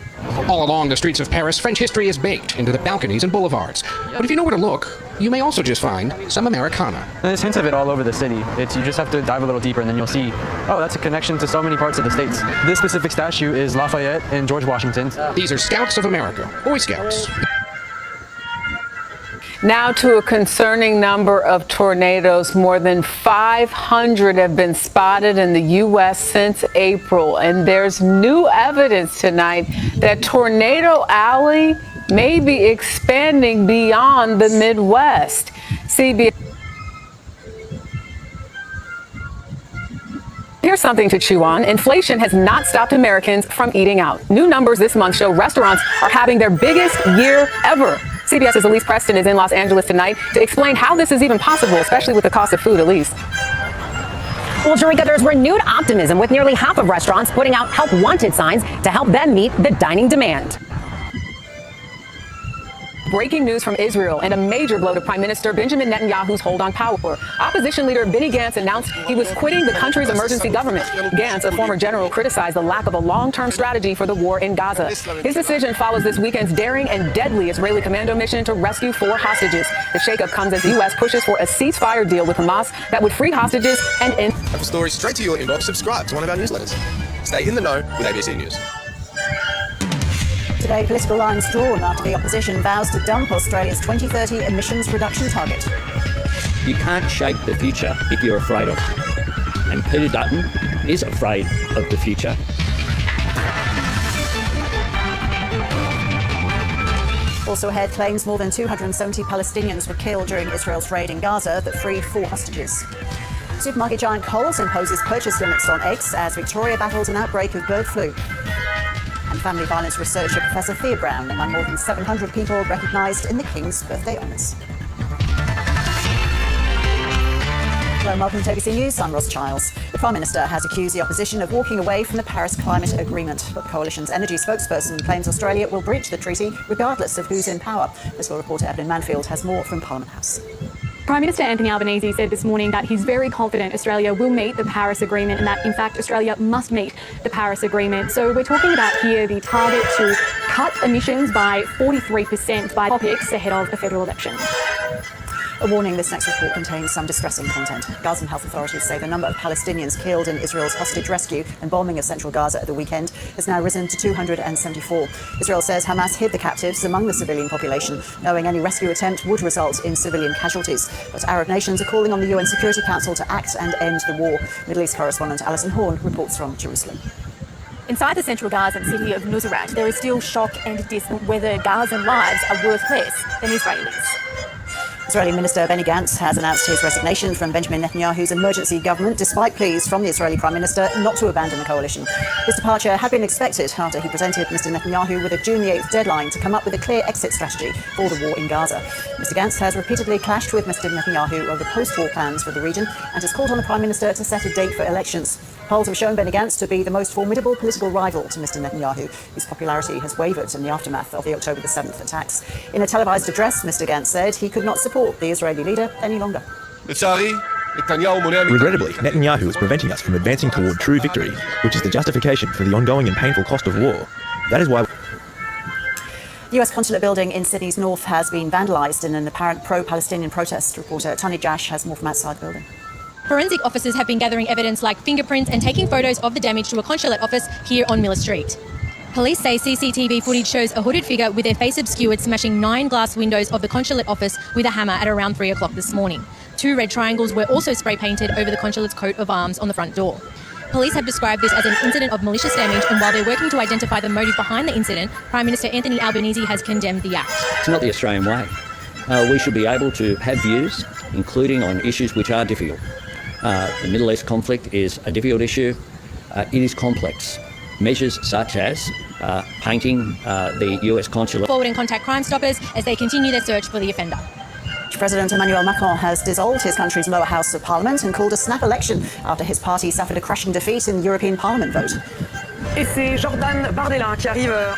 Speaker 13: All along the streets of Paris, French history is baked into the balconies and boulevards. But if you know where to look, you may also just find some Americana.
Speaker 14: And there's hints of it all over the city. You just have to dive a little deeper and then you'll see, oh, that's a connection to so many parts of the states. This specific statue is Lafayette and George Washington.
Speaker 13: These are Scouts of America, Boy Scouts.
Speaker 2: Now to a concerning number of tornadoes. More than 500 have been spotted in the U.S. since April. And there's new evidence tonight that Tornado Alley may be expanding beyond the Midwest. CBS. Here's something to chew on. Inflation has not stopped Americans from eating out. New numbers this month show restaurants are having their biggest year ever. CBS's Elise Preston is in Los Angeles tonight to explain how this is even possible, especially with the cost of food. Elise.
Speaker 26: Well, Jerika, there's renewed optimism with nearly half of restaurants putting out help wanted signs to help them meet the dining demand.
Speaker 2: Breaking news from Israel and a major blow to Prime Minister Benjamin Netanyahu's hold on power. Opposition leader Benny Gantz announced he was quitting the country's emergency government. Gantz, a former general, criticized the lack of a long-term strategy for the war in Gaza. His decision follows this weekend's daring and deadly Israeli commando mission to rescue 4 hostages. The shakeup comes as the U.S. pushes for a ceasefire deal with Hamas that would free hostages and end.
Speaker 15: For stories straight to your inbox, subscribe to one of our newsletters. Stay in the know with ABC News.
Speaker 6: Today, political lines drawn after the opposition vows to dump Australia's 2030 emissions reduction target.
Speaker 16: You can't shape the future if you're afraid of it. And Peter Dutton is afraid of the future.
Speaker 6: Also ahead, claims more than 270 Palestinians were killed during Israel's raid in Gaza that freed 4 hostages. Supermarket giant Coles imposes purchase limits on eggs as Victoria battles an outbreak of bird flu. And family violence researcher Professor Thea Brown among more than 700 people recognised in the King's birthday honours. Hello and welcome to ABC News. I'm Ross Childs. The Prime Minister has accused the opposition of walking away from the Paris Climate Agreement, but the coalition's energy spokesperson claims Australia will breach the treaty regardless of who's in power. This law reporter Evelyn Manfield has more from Parliament House.
Speaker 1: Prime Minister Anthony Albanese said this morning that he's very confident Australia will meet the Paris Agreement and that, in fact, Australia must meet the Paris Agreement. So we're talking about here the target to cut emissions by 43% by topics ahead of the federal election.
Speaker 6: A warning, this next report contains some distressing content. Gazan health authorities say the number of Palestinians killed in Israel's hostage rescue and bombing of central Gaza at the weekend has now risen to 274. Israel says Hamas hid the captives among the civilian population, knowing any rescue attempt would result in civilian casualties. But Arab nations are calling on the UN Security Council to act and end the war. Middle East correspondent Alison Horn reports from Jerusalem.
Speaker 1: Inside the central Gazan city of Nuseirat, there is still shock and dismay whether Gazan lives are worth less than Israelis.
Speaker 6: Israeli Minister Benny Gantz has announced his resignation from Benjamin Netanyahu's emergency government, despite pleas from the Israeli Prime Minister not to abandon the coalition. His departure had been expected after he presented Mr. Netanyahu with a June the 8th deadline to come up with a clear exit strategy for the war in Gaza. Mr. Gantz has repeatedly clashed with Mr. Netanyahu over post-war plans for the region and has called on the Prime Minister to set a date for elections. Polls have shown Benny Gantz to be the most formidable political rival to Mr. Netanyahu, whose popularity has wavered in the aftermath of the October the 7th attacks. In a televised address, Mr. Gantz said he could not support the Israeli leader any longer.
Speaker 17: Regrettably, Netanyahu is preventing us from advancing toward true victory, which is the justification for the ongoing and painful cost of war. That is why
Speaker 6: The US consulate building in Sydney's north has been vandalised in an apparent pro-Palestinian protest. Reporter Tani Jash has more from outside the building.
Speaker 19: Forensic officers have been gathering evidence like fingerprints and taking photos of the damage to a consulate office here on Miller Street. Police say CCTV footage shows a hooded figure with their face obscured smashing 9 glass windows of the consulate office with a hammer at around 3 o'clock this morning. 2 red triangles were also spray painted over the consulate's coat of arms on the front door. Police have described this as an incident of malicious damage, and while they're working to identify the motive behind the incident, Prime Minister Anthony Albanese has condemned the act.
Speaker 16: It's not the Australian way. We should be able to have views, including on issues which are difficult. The Middle East conflict is a difficult issue. It is complex. Measures such as painting the US consulate
Speaker 19: Forward and contact Crime Stoppers as they continue their search for the offender.
Speaker 6: President Emmanuel Macron has dissolved his country's lower house of parliament and called a snap election after his party suffered a crushing defeat in the European Parliament vote.
Speaker 2: Et c'est Jordan Bardella qui arrive.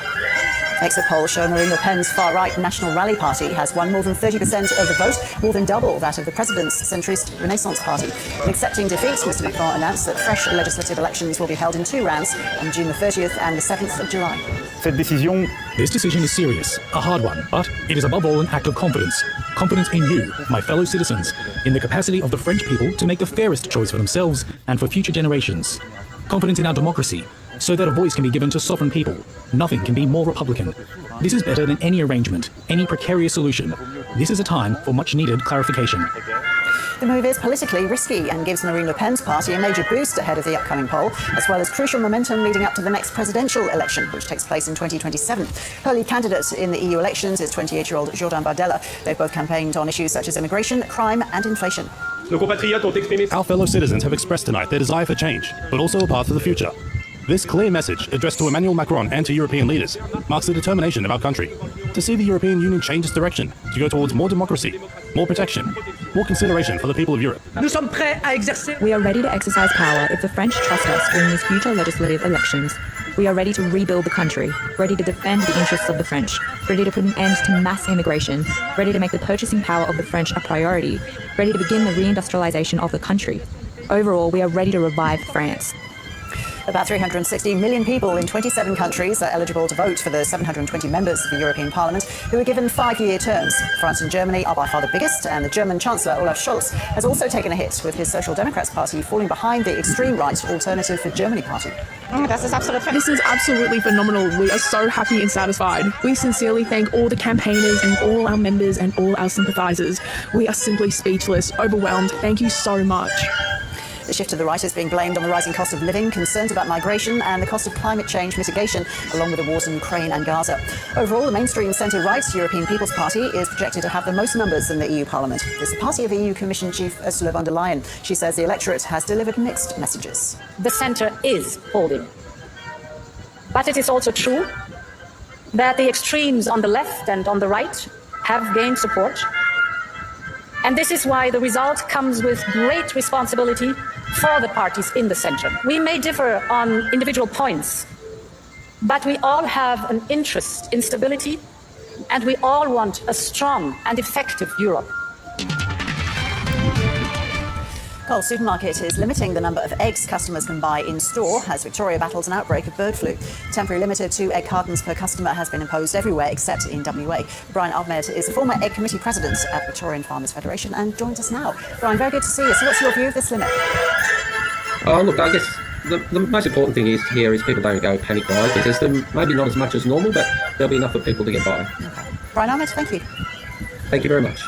Speaker 6: Exit polls show Marine Le Pen's far-right National Rally Party has won more than 30% of the vote, more than double that of the president's centrist Renaissance Party. In accepting defeat, Mr. Macron announced that fresh legislative elections will be held in 2 rounds on June the 30th and the 7th of July.
Speaker 20: This decision is serious, a hard one, but it is above all an act of confidence. Confidence in you, my fellow citizens, in the capacity of the French people to make the fairest choice for themselves and for future generations. Confidence in our democracy, so that a voice can be given to sovereign people. Nothing can be more Republican. This is better than any arrangement, any precarious solution. This is a time for much needed clarification.
Speaker 6: The move is politically risky and gives Marine Le Pen's party a major boost ahead of the upcoming poll, as well as crucial momentum leading up to the next presidential election, which takes place in 2027. Her lead candidate in the EU elections is 28-year-old Jordan Bardella. They've both campaigned on issues such as immigration, crime and inflation.
Speaker 4: Our fellow citizens have expressed tonight their desire for change, but also a path to the future. This clear message, addressed to Emmanuel Macron and to European leaders, marks the determination of our country to see the European Union change its direction, to go towards more democracy, more protection, more consideration for the people of Europe.
Speaker 30: We are ready to exercise power if the French trust us during these future legislative elections. We are ready to rebuild the country, ready to defend the interests of the French, ready to put an end to mass immigration, ready to make the purchasing power of the French a priority, ready to begin the reindustrialization of the country. Overall, we are ready to revive France.
Speaker 6: About 360 million people in 27 countries are eligible to vote for the 720 members of the European Parliament, who are given 5-year terms. France and Germany are by far the biggest, and the German Chancellor Olaf Scholz has also taken a hit, with his Social Democrats party falling behind the extreme right Alternative for Germany party.
Speaker 8: This is absolutely phenomenal. We are so happy and satisfied. We sincerely thank all the campaigners and all our members and all our sympathisers. We are simply speechless, overwhelmed. Thank you so much.
Speaker 6: The shift to the right is being blamed on the rising cost of living, concerns about migration and the cost of climate change mitigation, along with the wars in Ukraine and Gaza. Overall, the mainstream centre-right European People's Party is projected to have the most numbers in the EU Parliament. It's the party of EU Commission Chief Ursula von der Leyen. She says the electorate has delivered mixed messages.
Speaker 3: The centre is holding. But it is also true that the extremes on the left and on the right have gained support. And this is why the result comes with great responsibility for the parties in the centre. We may differ on individual points, but we all have an interest in stability, and we all want a strong and effective Europe.
Speaker 6: Coles Supermarket is limiting the number of eggs customers can buy in store as Victoria battles an outbreak of bird flu. Temporary limit of 2 egg cartons per customer has been imposed everywhere except in WA. Brian Ahmed is the former Egg Committee President at Victorian Farmers Federation and joins us now. Brian, very good to see you. So what's your view of this limit?
Speaker 18: Oh, look, I guess the most important thing is people don't go panic buy the system. Maybe not as much as normal, but there'll be enough for people to get by.
Speaker 6: Okay. Brian Ahmed, thank you.
Speaker 18: Thank you very much.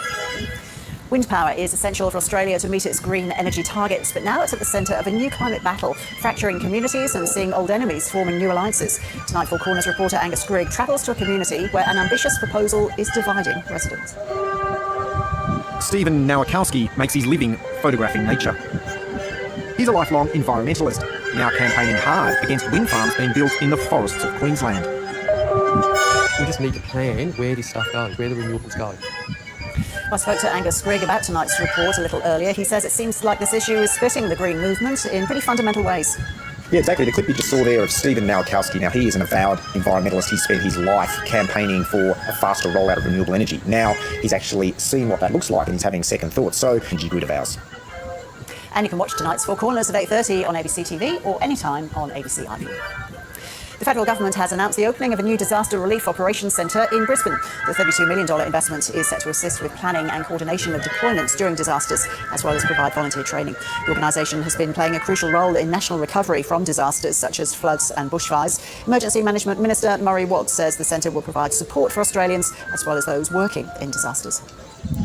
Speaker 6: Wind power is essential for Australia to meet its green energy targets, but now it's at the centre of a new climate battle, fracturing communities and seeing old enemies forming new alliances. Tonight, Four Corners reporter Angus Grigg travels to a community where an ambitious proposal is dividing residents.
Speaker 21: Stephen Nowakowski makes his living photographing nature. He's a lifelong environmentalist, now campaigning hard against wind farms being built in the forests of Queensland.
Speaker 14: We just need to plan where this stuff goes, where the renewables go.
Speaker 6: I spoke to Angus Grigg about tonight's report a little earlier. He says it seems like this issue is splitting the green movement in pretty fundamental ways.
Speaker 22: Yeah, exactly. The clip you just saw there of Stephen Nowakowski, now he is an avowed environmentalist. He spent his life campaigning for a faster rollout of renewable energy. Now he's actually seen what that looks like and he's having second thoughts. So, energy grid of ours.
Speaker 6: And you can watch tonight's Four Corners at 8:30 on ABC TV or anytime on ABC iView. The federal government has announced the opening of a new disaster relief operations centre in Brisbane. The $32 million investment is set to assist with planning and coordination of deployments during disasters, as well as provide volunteer training. The organisation has been playing a crucial role in national recovery from disasters such as floods and bushfires. Emergency Management Minister Murray Watt says the centre will provide support for Australians, as well as those working in disasters.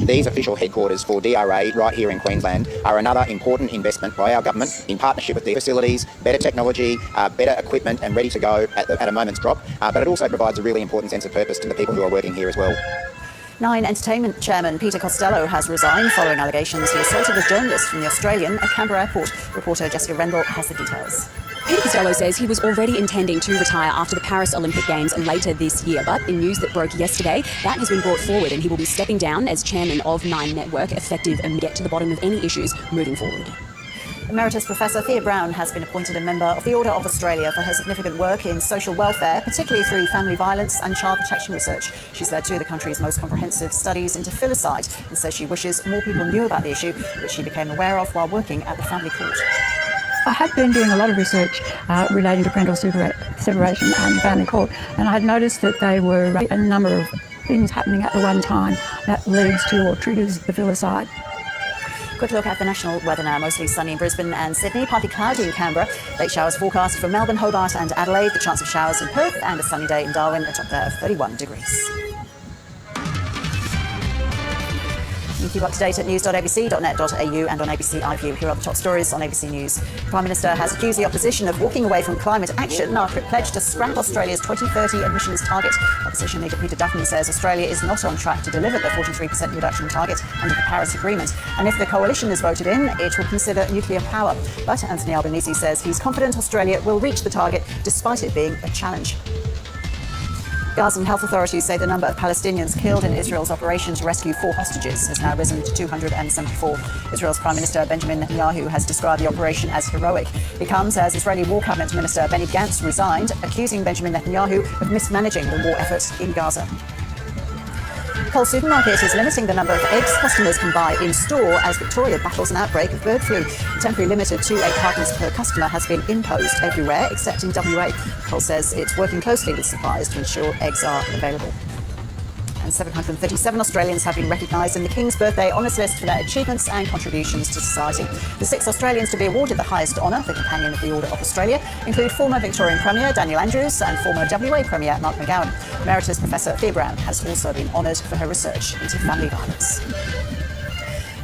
Speaker 23: These official headquarters for DRA right here in Queensland are another important investment by our government in partnership with the facilities, better technology, better equipment and ready to go at a moment's drop. But it also provides a really important sense of purpose to the people who are working here as well.
Speaker 6: Nine Entertainment Chairman Peter Costello has resigned following allegations he assaulted a journalist from the Australian at Canberra Airport. Reporter Jessica Rendell has the details.
Speaker 24: Peter Costello says he was already intending to retire after the Paris Olympic Games later this year, but in news that broke yesterday, that has been brought forward and he will be stepping down as chairman of Nine Network, effective and get to the bottom of any issues moving forward.
Speaker 6: Emeritus Professor Thea Brown has been appointed a member of the Order of Australia for her significant work in social welfare, particularly through family violence and child protection research. She's led two of the country's most comprehensive studies into filicide and says she wishes more people knew about the issue, which she became aware of while working at the family court.
Speaker 25: I had been doing a lot of research relating to parental separation and family court, and I had noticed that there were a number of things happening at the one time that leads to or triggers the filicide.
Speaker 6: Quick look at the national weather now. Mostly sunny in Brisbane and Sydney, partly cloudy in Canberra. Late showers forecast from Melbourne, Hobart and Adelaide. The chance of showers in Perth and a sunny day in Darwin, a top there of 31 degrees. You can keep up to date at news.abc.net.au and on ABC iView. Here are the top stories on ABC News. The Prime Minister has accused the opposition of walking away from climate action after it pledged to scrap Australia's 2030 emissions target. Opposition leader Peter Dutton says Australia is not on track to deliver the 43% reduction target under the Paris Agreement. And if the coalition is voted in, it will consider nuclear power. But Anthony Albanese says he's confident Australia will reach the target despite it being a challenge. Gazan health authorities say the number of Palestinians killed in Israel's operation to rescue 4 hostages has now risen to 274. Israel's Prime Minister Benjamin Netanyahu has described the operation as heroic. It comes as Israeli War Cabinet Minister Benny Gantz resigned, accusing Benjamin Netanyahu of mismanaging the war effort in Gaza. Coles Supermarket is limiting the number of eggs customers can buy in store as Victoria battles an outbreak of bird flu. A temporary limit of 2 egg cartons per customer has been imposed everywhere except in WA. Coles says it's working closely with suppliers to ensure eggs are available. And 737 Australians have been recognised in the King's Birthday Honours List for their achievements and contributions to society. The 6 Australians to be awarded the highest honour, the Companion of the Order of Australia, include former Victorian Premier Daniel Andrews and former WA Premier Mark McGowan. Emeritus Professor Thea Brown has also been honoured for her research into family violence.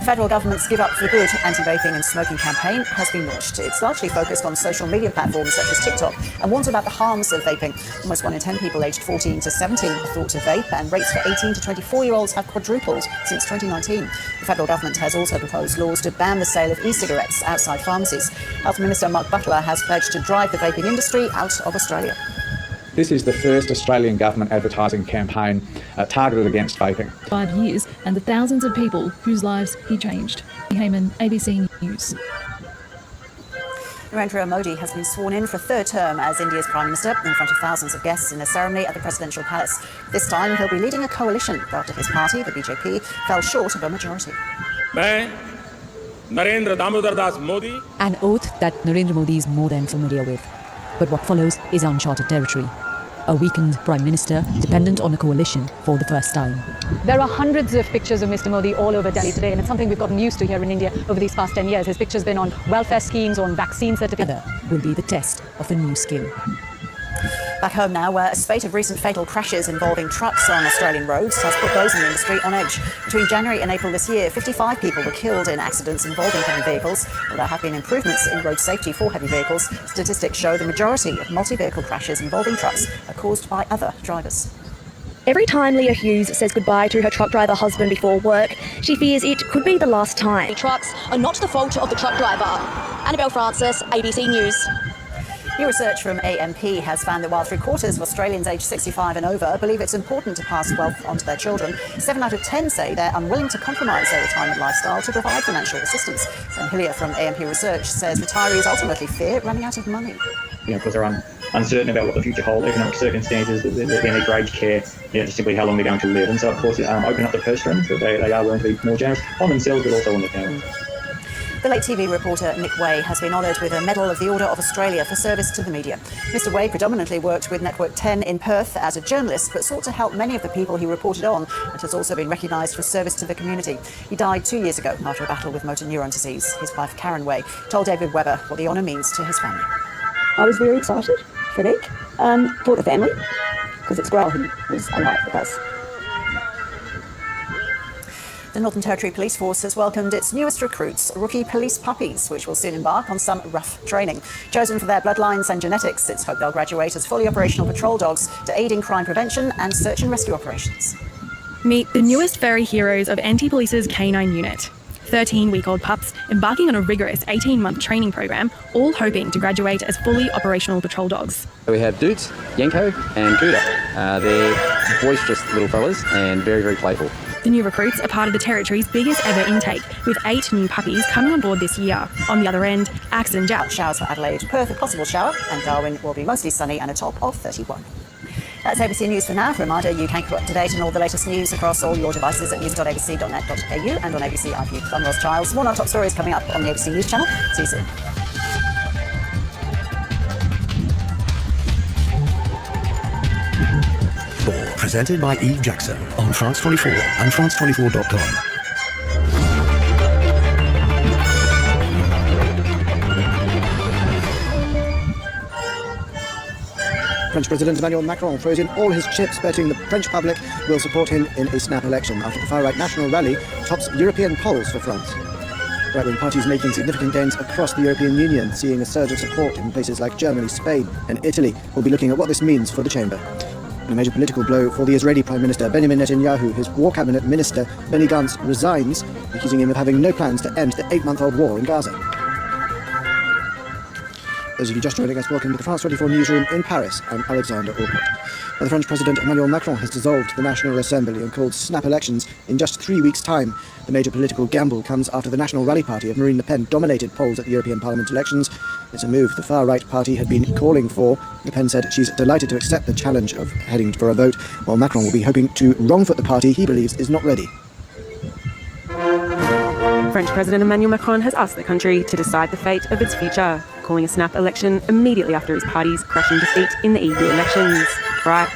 Speaker 6: The federal government's Give Up for Good anti-vaping and smoking campaign has been launched. It's largely focused on social media platforms such as TikTok and warns about the harms of vaping. Almost 1 in 10 people aged 14 to 17 have thought to vape, and rates for 18 to 24-year-olds have quadrupled since 2019. The federal government has also proposed laws to ban the sale of e-cigarettes outside pharmacies. Health Minister Mark Butler has pledged to drive the vaping industry out of Australia.
Speaker 5: This is the first Australian government advertising campaign targeted against vaping.
Speaker 7: 5 years and the thousands of people whose lives he changed. Heyman, ABC News.
Speaker 6: Narendra Modi has been sworn in for a third term as India's Prime Minister in front of thousands of guests in a ceremony at the Presidential Palace. This time he'll be leading a coalition after his party, the BJP, fell short of a majority.
Speaker 9: Narendra Damodar Das Modi.
Speaker 10: An oath that Narendra Modi is more than familiar with. But what follows is uncharted territory. A weakened Prime Minister dependent on a coalition for the first time.
Speaker 1: There are hundreds of pictures of Mr. Modi all over Delhi today, and it's something we've gotten used to here in India over these past 10 years. His picture's been on welfare schemes, on vaccine certificates.
Speaker 10: Will be the test of a new skill.
Speaker 6: Back home now, where a spate of recent fatal crashes involving trucks on Australian roads has put those in the industry on edge. Between January and April this year, 55 people were killed in accidents involving heavy vehicles. While there have been improvements in road safety for heavy vehicles, statistics show the majority of multi-vehicle crashes involving trucks are caused by other drivers.
Speaker 11: Every time Leah Hughes says goodbye to her truck driver husband before work, she fears it could be the last time.
Speaker 12: The trucks are not the fault of the truck driver. Annabelle Francis, ABC News.
Speaker 6: New research from AMP has found that while 3/4 of Australians aged 65 and over believe it's important to pass wealth on to their children, 7 out of 10 say they're unwilling to compromise their retirement lifestyle to provide financial assistance. And Hillier from AMP Research says retirees ultimately fear running out of money.
Speaker 13: Because they're uncertain about what the future holds, economic circumstances, their need for aged care, just simply how long they're going to live. And so, of course, open up the purse strings, that they are willing to be more generous on themselves, but also on their families.
Speaker 6: The late TV reporter Nick Way has been honoured with a Medal of the Order of Australia for service to the media. Mr. Way predominantly worked with Network 10 in Perth as a journalist, but sought to help many of the people he reported on, and has also been recognised for service to the community. He died 2 years ago after a battle with motor neuron disease. His wife, Karen Way, told David Webber what the honour means to his family.
Speaker 27: I was very excited for Nick, for the family, because it's great. He was alive with us.
Speaker 6: The Northern Territory Police Force has welcomed its newest recruits, rookie police puppies, which will soon embark on some rough training. Chosen for their bloodlines and genetics, it's hoped they'll graduate as fully operational patrol dogs to aid in crime prevention and search and rescue operations.
Speaker 28: Meet the newest furry heroes of Anti-Police's Canine Unit. 13-week-old pups embarking on a rigorous 18-month training program, all hoping to graduate as fully operational patrol dogs.
Speaker 29: We have Doots, Yanko and Kuda. They're boisterous little fellas and very, very playful.
Speaker 28: The new recruits are part of the Territory's biggest ever intake, with 8 new puppies coming on board this year. On the other end, Axe and Jack.
Speaker 6: Showers for Adelaide, Perth a possible shower, and Darwin will be mostly sunny and a top of 31. That's ABC News for now. Reminder, you can keep up to date on all the latest news across all your devices at news.abc.net.au and on ABC iView. I'm Ross Giles. More on our top stories coming up on the ABC News channel. See you soon.
Speaker 31: Presented by Eve Jackson on France 24 and France24.com.
Speaker 32: French President Emmanuel Macron throws in all his chips, betting the French public will support him in a snap election after the far-right National Rally tops European polls for France. Right-wing parties making significant gains across the European Union, seeing a surge of support in places like Germany, Spain and Italy. We'll be looking at what this means for the chamber. A major political blow for the Israeli Prime Minister Benjamin Netanyahu. His war cabinet minister Benny Gantz resigns, accusing him of having no plans to end the 8-month-old war in Gaza. Those of you just joining us, welcome to the France 24 newsroom in Paris. I'm Alexander Orpot. The French President Emmanuel Macron has dissolved the National Assembly and called snap elections in just 3 weeks' time. The major political gamble comes after the National Rally Party of Marine Le Pen dominated polls at the European Parliament elections. It's a move the far-right party had been calling for. Le Pen said she's delighted to accept the challenge of heading for a vote, while Macron will be hoping to wrongfoot the party he believes is not ready.
Speaker 33: French President Emmanuel Macron has asked the country to decide the fate of its future, calling a snap election immediately after his party's crushing defeat in the EU elections. Right.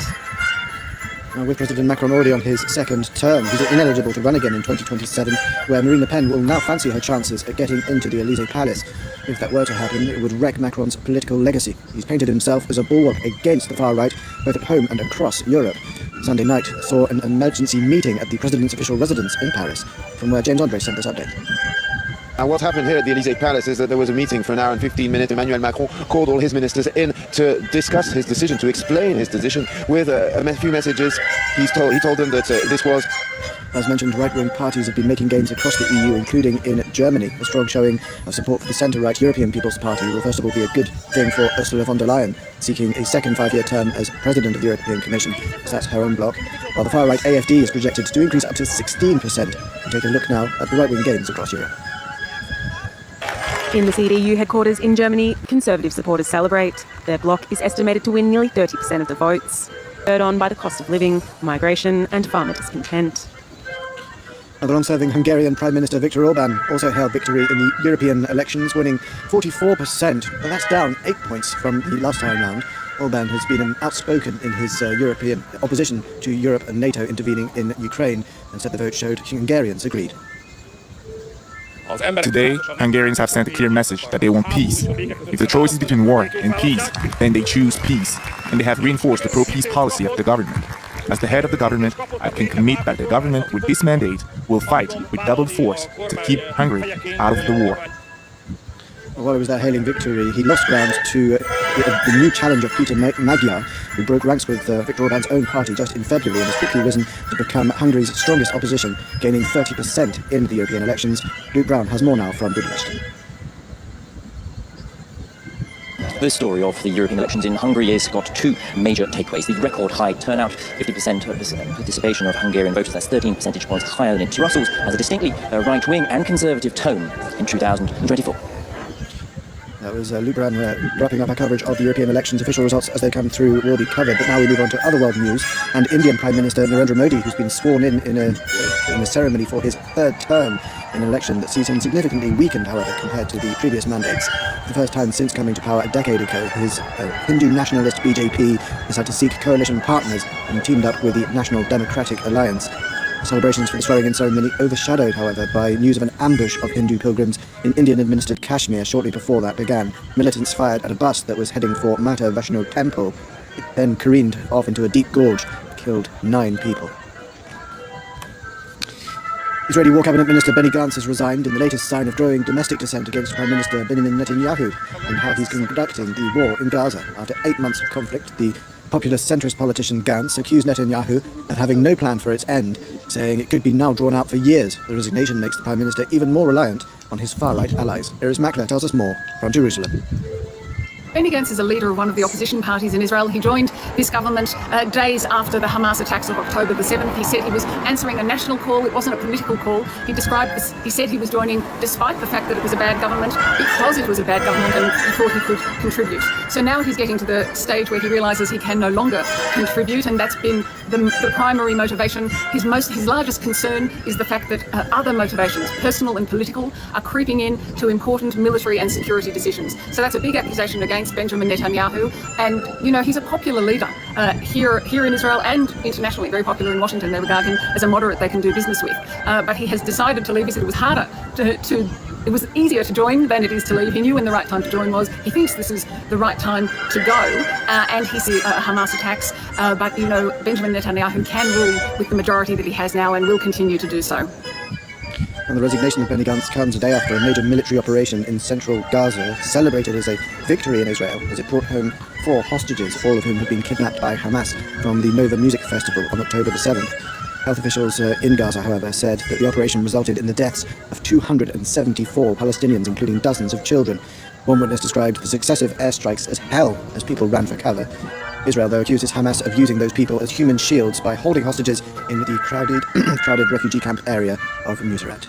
Speaker 32: With President Macron already on his second term, he's ineligible to run again in 2027, where Marine Le Pen will now fancy her chances at getting into the Élysée Palace. If that were to happen, it would wreck Macron's political legacy. He's painted himself as a bulwark against the far right, both at home and across Europe. Sunday night saw an emergency meeting at the president's official residence in Paris, from where James Andre sent this update.
Speaker 2: And what happened here at the Élysée Palace is that there was a meeting for an hour and 15 minutes. Emmanuel Macron called all his ministers in to discuss his decision, to explain his decision with a few messages. He told them that this was...
Speaker 32: As mentioned, right-wing parties have been making gains across the EU, including in Germany. A strong showing of support for the centre-right European People's Party will first of all be a good thing for Ursula von der Leyen, seeking a second 5-year term as President of the European Commission, as that's her own bloc, while the far-right AFD is projected to increase up to 16%. We'll take a look now at the right-wing gains across Europe.
Speaker 33: In the CDU headquarters in Germany, Conservative supporters celebrate. Their bloc is estimated to win nearly 30% of the votes, spurred on by the cost of living, migration and farmer discontent.
Speaker 32: The long-serving Hungarian Prime Minister Viktor Orban also held victory in the European elections, winning 44%, but that's down 8 points from the last time round. Orban has been outspoken in his European opposition to Europe and NATO intervening in Ukraine, and said the vote showed Hungarians agreed.
Speaker 3: Today, Hungarians have sent a clear message that they want peace. If the choice is between war and peace, then they choose peace, and they have reinforced the pro-peace policy of the government. As the head of the government, I can commit that the government, with this mandate, will fight with double force to keep Hungary out of the war.
Speaker 32: While he was there hailing victory, he lost ground to the new challenger Peter Magyar, who broke ranks with Viktor Orban's own party just in February and has quickly risen to become Hungary's strongest opposition, gaining 30% in the European elections. Luke Brown has more now from Budapest.
Speaker 4: The story of the European elections in Hungary has got two major takeaways. The record high turnout, 50% participation of Hungarian voters, that's 13 percentage points higher than in Brussels, has a distinctly right-wing and conservative tone in 2024.
Speaker 32: That was Luke Brown wrapping up our coverage of the European elections. Official results as they come through will be covered. But now we move on to other world news. And Indian Prime Minister Narendra Modi, who's been sworn in a ceremony for his third term in an election that sees him significantly weakened, however, compared to the previous mandates. For the first time since coming to power a decade ago, his Hindu nationalist BJP has had to seek coalition partners and teamed up with the National Democratic Alliance. Celebrations for the swearing-in ceremony overshadowed, however, by news of an ambush of Hindu pilgrims in Indian-administered Kashmir shortly before that began. Militants fired at a bus that was heading for Mata Vaishno Temple. It then careened off into a deep gorge, killed 9 people. Israeli War Cabinet Minister Benny Gantz has resigned in the latest sign of growing domestic dissent against Prime Minister Benjamin Netanyahu and how he's conducting the war in Gaza. After 8 months of conflict, the populist centrist politician Gantz accused Netanyahu of having no plan for its end, saying it could be now drawn out for years. The resignation makes the Prime Minister even more reliant on his far-right allies. Iris Makler tells us more from Jerusalem.
Speaker 8: Benny Gantz is a leader of one of the opposition parties in Israel. He joined this government days after the Hamas attacks of October the 7th. He said he was answering a national call. It wasn't a political call. He described this. He said he was joining despite the fact that it was a bad government, because it was a bad government and he thought he could contribute. So now he's getting to the stage where he realises he can no longer contribute, and that's been the primary motivation. His largest concern is the fact that other motivations, personal and political, are creeping in to important military and security decisions. So that's a big accusation against Benjamin Netanyahu, and he's a popular leader here in Israel and internationally, very popular in Washington. They regard him as a moderate they can do business with, but he has decided to leave. He said it was harder it was easier to join than it is to leave. He knew when the right time to join was. He thinks this is the right time to go, and he sees Hamas attacks, but Benjamin Netanyahu can rule with the majority that he has now and will continue to do so.
Speaker 32: And the resignation of Benny Gantz comes a day after a major military operation in central Gaza, celebrated as a victory in Israel, as it brought home 4 hostages, all of whom had been kidnapped by Hamas from the Nova Music Festival on October the 7th. Health officials in Gaza, however, said that the operation resulted in the deaths of 274 Palestinians, including dozens of children. One witness described the successive airstrikes as hell as people ran for cover. Israel, though, accuses Hamas of using those people as human shields by holding hostages in the crowded refugee camp area of Nuseirat.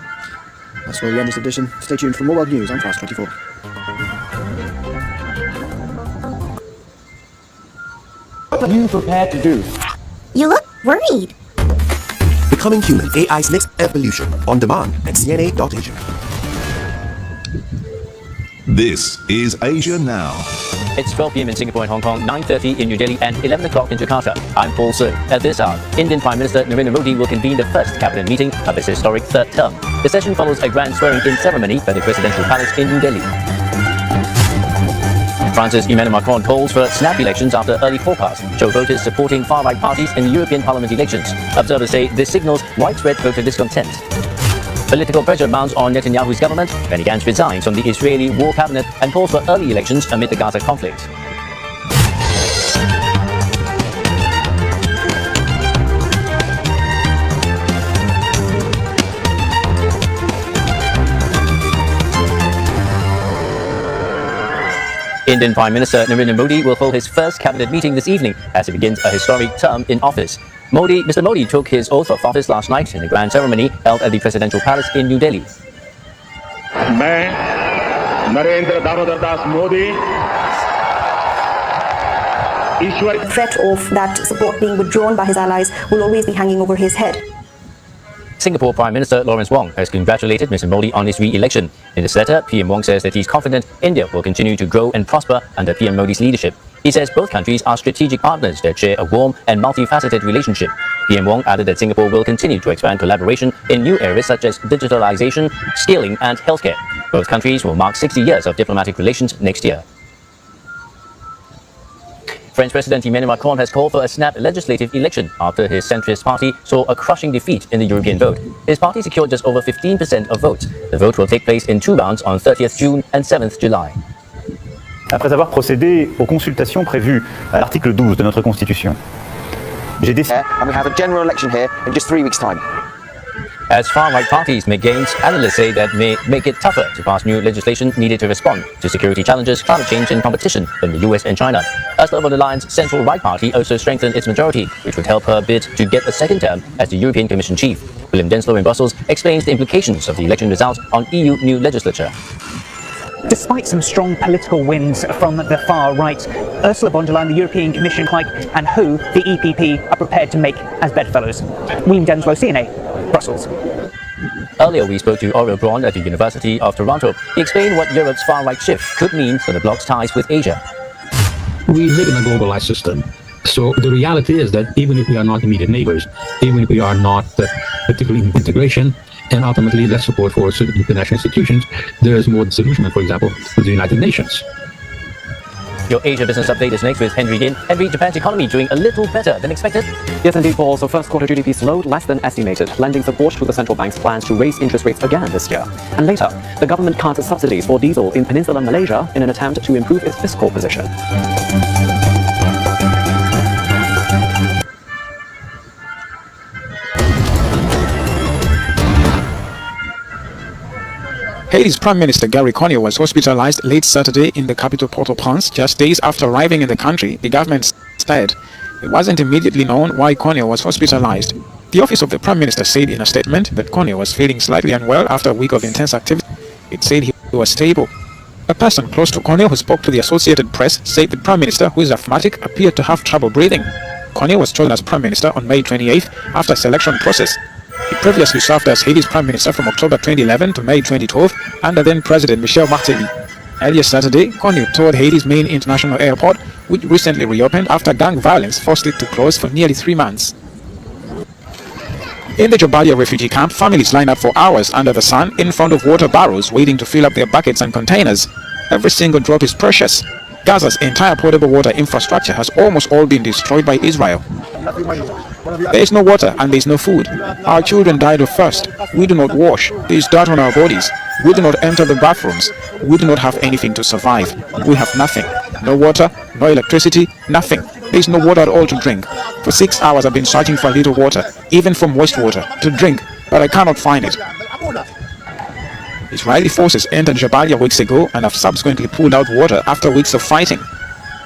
Speaker 32: That's where we end this edition. Stay tuned for more world news on France 24.
Speaker 9: What are you prepared to do?
Speaker 15: You look worried.
Speaker 31: Becoming Human, AI's next evolution. On demand at cna.asia.
Speaker 16: This is Asia Now.
Speaker 17: It's 12 p.m. in Singapore and Hong Kong, 9:30 in New Delhi and 11 o'clock in Jakarta. I'm Paul Soon. At this hour, Indian Prime Minister Narendra Modi will convene the first cabinet meeting of his historic third term. The session follows a grand swearing-in ceremony at the presidential palace in New Delhi. France's Emmanuel Macron calls for snap elections after early forecasts show voters supporting far-right parties in European Parliament elections. Observers say this signals widespread voter discontent. Political pressure mounts on Netanyahu's government. Benny Gantz resigns from the Israeli war cabinet and calls for early elections amid the Gaza conflict. Indian Prime Minister Narendra Modi will hold his first cabinet meeting this evening as he begins a historic term in office. Mr. Modi took his oath of office last night in a grand ceremony held at the Presidential Palace in New Delhi.
Speaker 9: मैं Narendra Damodar Das Modi
Speaker 11: The threat of that support being withdrawn by his allies will always be hanging over his head.
Speaker 17: Singapore Prime Minister Lawrence Wong has congratulated Mr. Modi on his re-election. In his letter, PM Wong says that he's confident India will continue to grow and prosper under PM Modi's leadership. He says both countries are strategic partners that share a warm and multifaceted relationship. PM Wong added that Singapore will continue to expand collaboration in new areas such as digitalization, skilling and healthcare. Both countries will mark 60 years of diplomatic relations next year. French President Emmanuel Macron has called for a snap legislative election after his centrist party saw a crushing defeat in the European vote. His party secured just over 15% of votes. The vote will take place in 2 rounds on 30th June and 7th July.
Speaker 5: Après avoir procédé aux consultations prévues à l'article 12 de notre Constitution, j'ai décidé...
Speaker 7: And we have a general election here in just 3 weeks' time.
Speaker 17: As far-right parties make gains, analysts say that may make it tougher to pass new legislation needed to respond to security challenges, climate change and competition from the US and China. Ursula von der Leyen's Central Right Party also strengthened its majority, which would help her bid to get a second term as the European Commission chief. William Denslow in Brussels explains the implications of the election result on EU new legislature.
Speaker 14: Despite some strong political wins from the far right, Ursula von der Leyen, the European Commission, and who, the EPP, are prepared to make as bedfellows. William Denslow, CNA, Brussels.
Speaker 17: Earlier we spoke to Oriel Braun at the University of Toronto. He explained what Europe's far-right shift could mean for the bloc's ties with Asia.
Speaker 18: We live in a globalized system. So the reality is that even if we are not immediate neighbors, even if we are not particularly in integration, and ultimately less support for certain international institutions, there is more disillusionment, for example, with the United Nations.
Speaker 17: Your Asia Business Update is next with Henry Yin. Henry, Japan's economy doing a little better than expected?
Speaker 19: Yes, indeed, Paul. So first quarter GDP slowed less than estimated, lending support to the central bank's plans to raise interest rates again this year. And later, the government cut subsidies for diesel in Peninsular Malaysia in an attempt to improve its fiscal position.
Speaker 20: Haiti's Prime Minister Gary Conille was hospitalized late Saturday in the capital Port-au-Prince. Just days after arriving in the country, the government said it wasn't immediately known why Conille was hospitalized. The office of the Prime Minister said in a statement that Conille was feeling slightly unwell after a week of intense activity. It said he was stable. A person close to Conille who spoke to the Associated Press said the Prime Minister, who is asthmatic, appeared to have trouble breathing. Conille was chosen as Prime Minister on May 28th after a selection process. He previously served as Haiti's Prime Minister from October 2011 to May 2012 under then-President Michel Martelly. Earlier Saturday, Conille toured Haiti's main international airport, which recently reopened after gang violence forced it to close for nearly 3 months. In the Jabalia refugee camp, families line up for hours under the sun in front of water barrels waiting to fill up their buckets and containers. Every single drop is precious. Gaza's entire potable water infrastructure has almost all been destroyed by Israel. There is no water and there is no food. Our children died of thirst. We do not wash. There is dirt on our bodies. We do not enter the bathrooms. We do not have anything to survive. We have nothing. No water, no electricity, nothing. There is no water at all to drink. For 6 hours I've been searching for a little water, even from wastewater, to drink, but I cannot find it. Israeli forces entered Jabalia weeks ago and have subsequently pulled out water after weeks of fighting.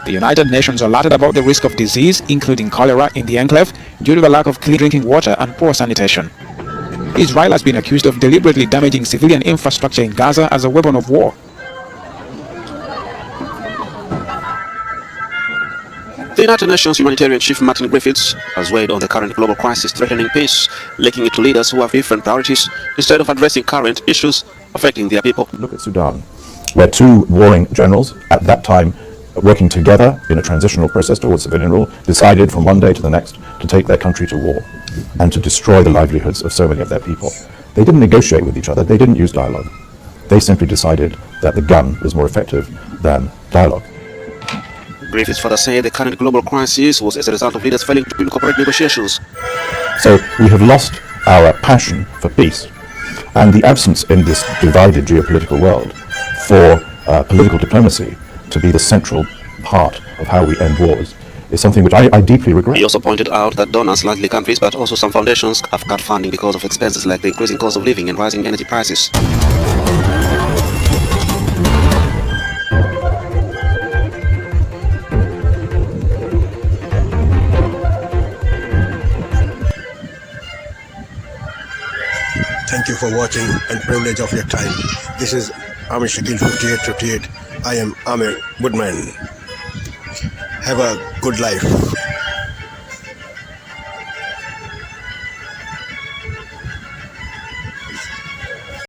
Speaker 20: The United Nations alerted about the risk of disease, including cholera, in the enclave due to the lack of clean drinking water and poor sanitation. Israel has been accused of deliberately damaging civilian infrastructure in Gaza as a weapon of war.
Speaker 21: The United Nations humanitarian chief Martin Griffiths has weighed on the current global crisis threatening peace, linking it to leaders who have different priorities instead of addressing current issues affecting their people.
Speaker 22: Look at Sudan, where 2 warring generals at that time, working together in a transitional process towards civilian rule, decided from one day to the next to take their country to war and to destroy the livelihoods of so many of their people. They didn't negotiate with each other, they didn't use dialogue. They simply decided that the gun was more effective than dialogue.
Speaker 21: Griffiths further said the current global crisis was as a result of leaders failing to incorporate negotiations.
Speaker 22: So we have lost our passion for peace, and the absence in this divided geopolitical world for political diplomacy to be the central part of how we end wars is something which I deeply regret.
Speaker 21: He also pointed out that donors, largely countries, but also some foundations, have cut funding because of expenses like the increasing cost of living and rising energy prices.
Speaker 31: Thank you for watching and privilege of your time. This is Amir 5858. I am Amir Woodman. Have a good life.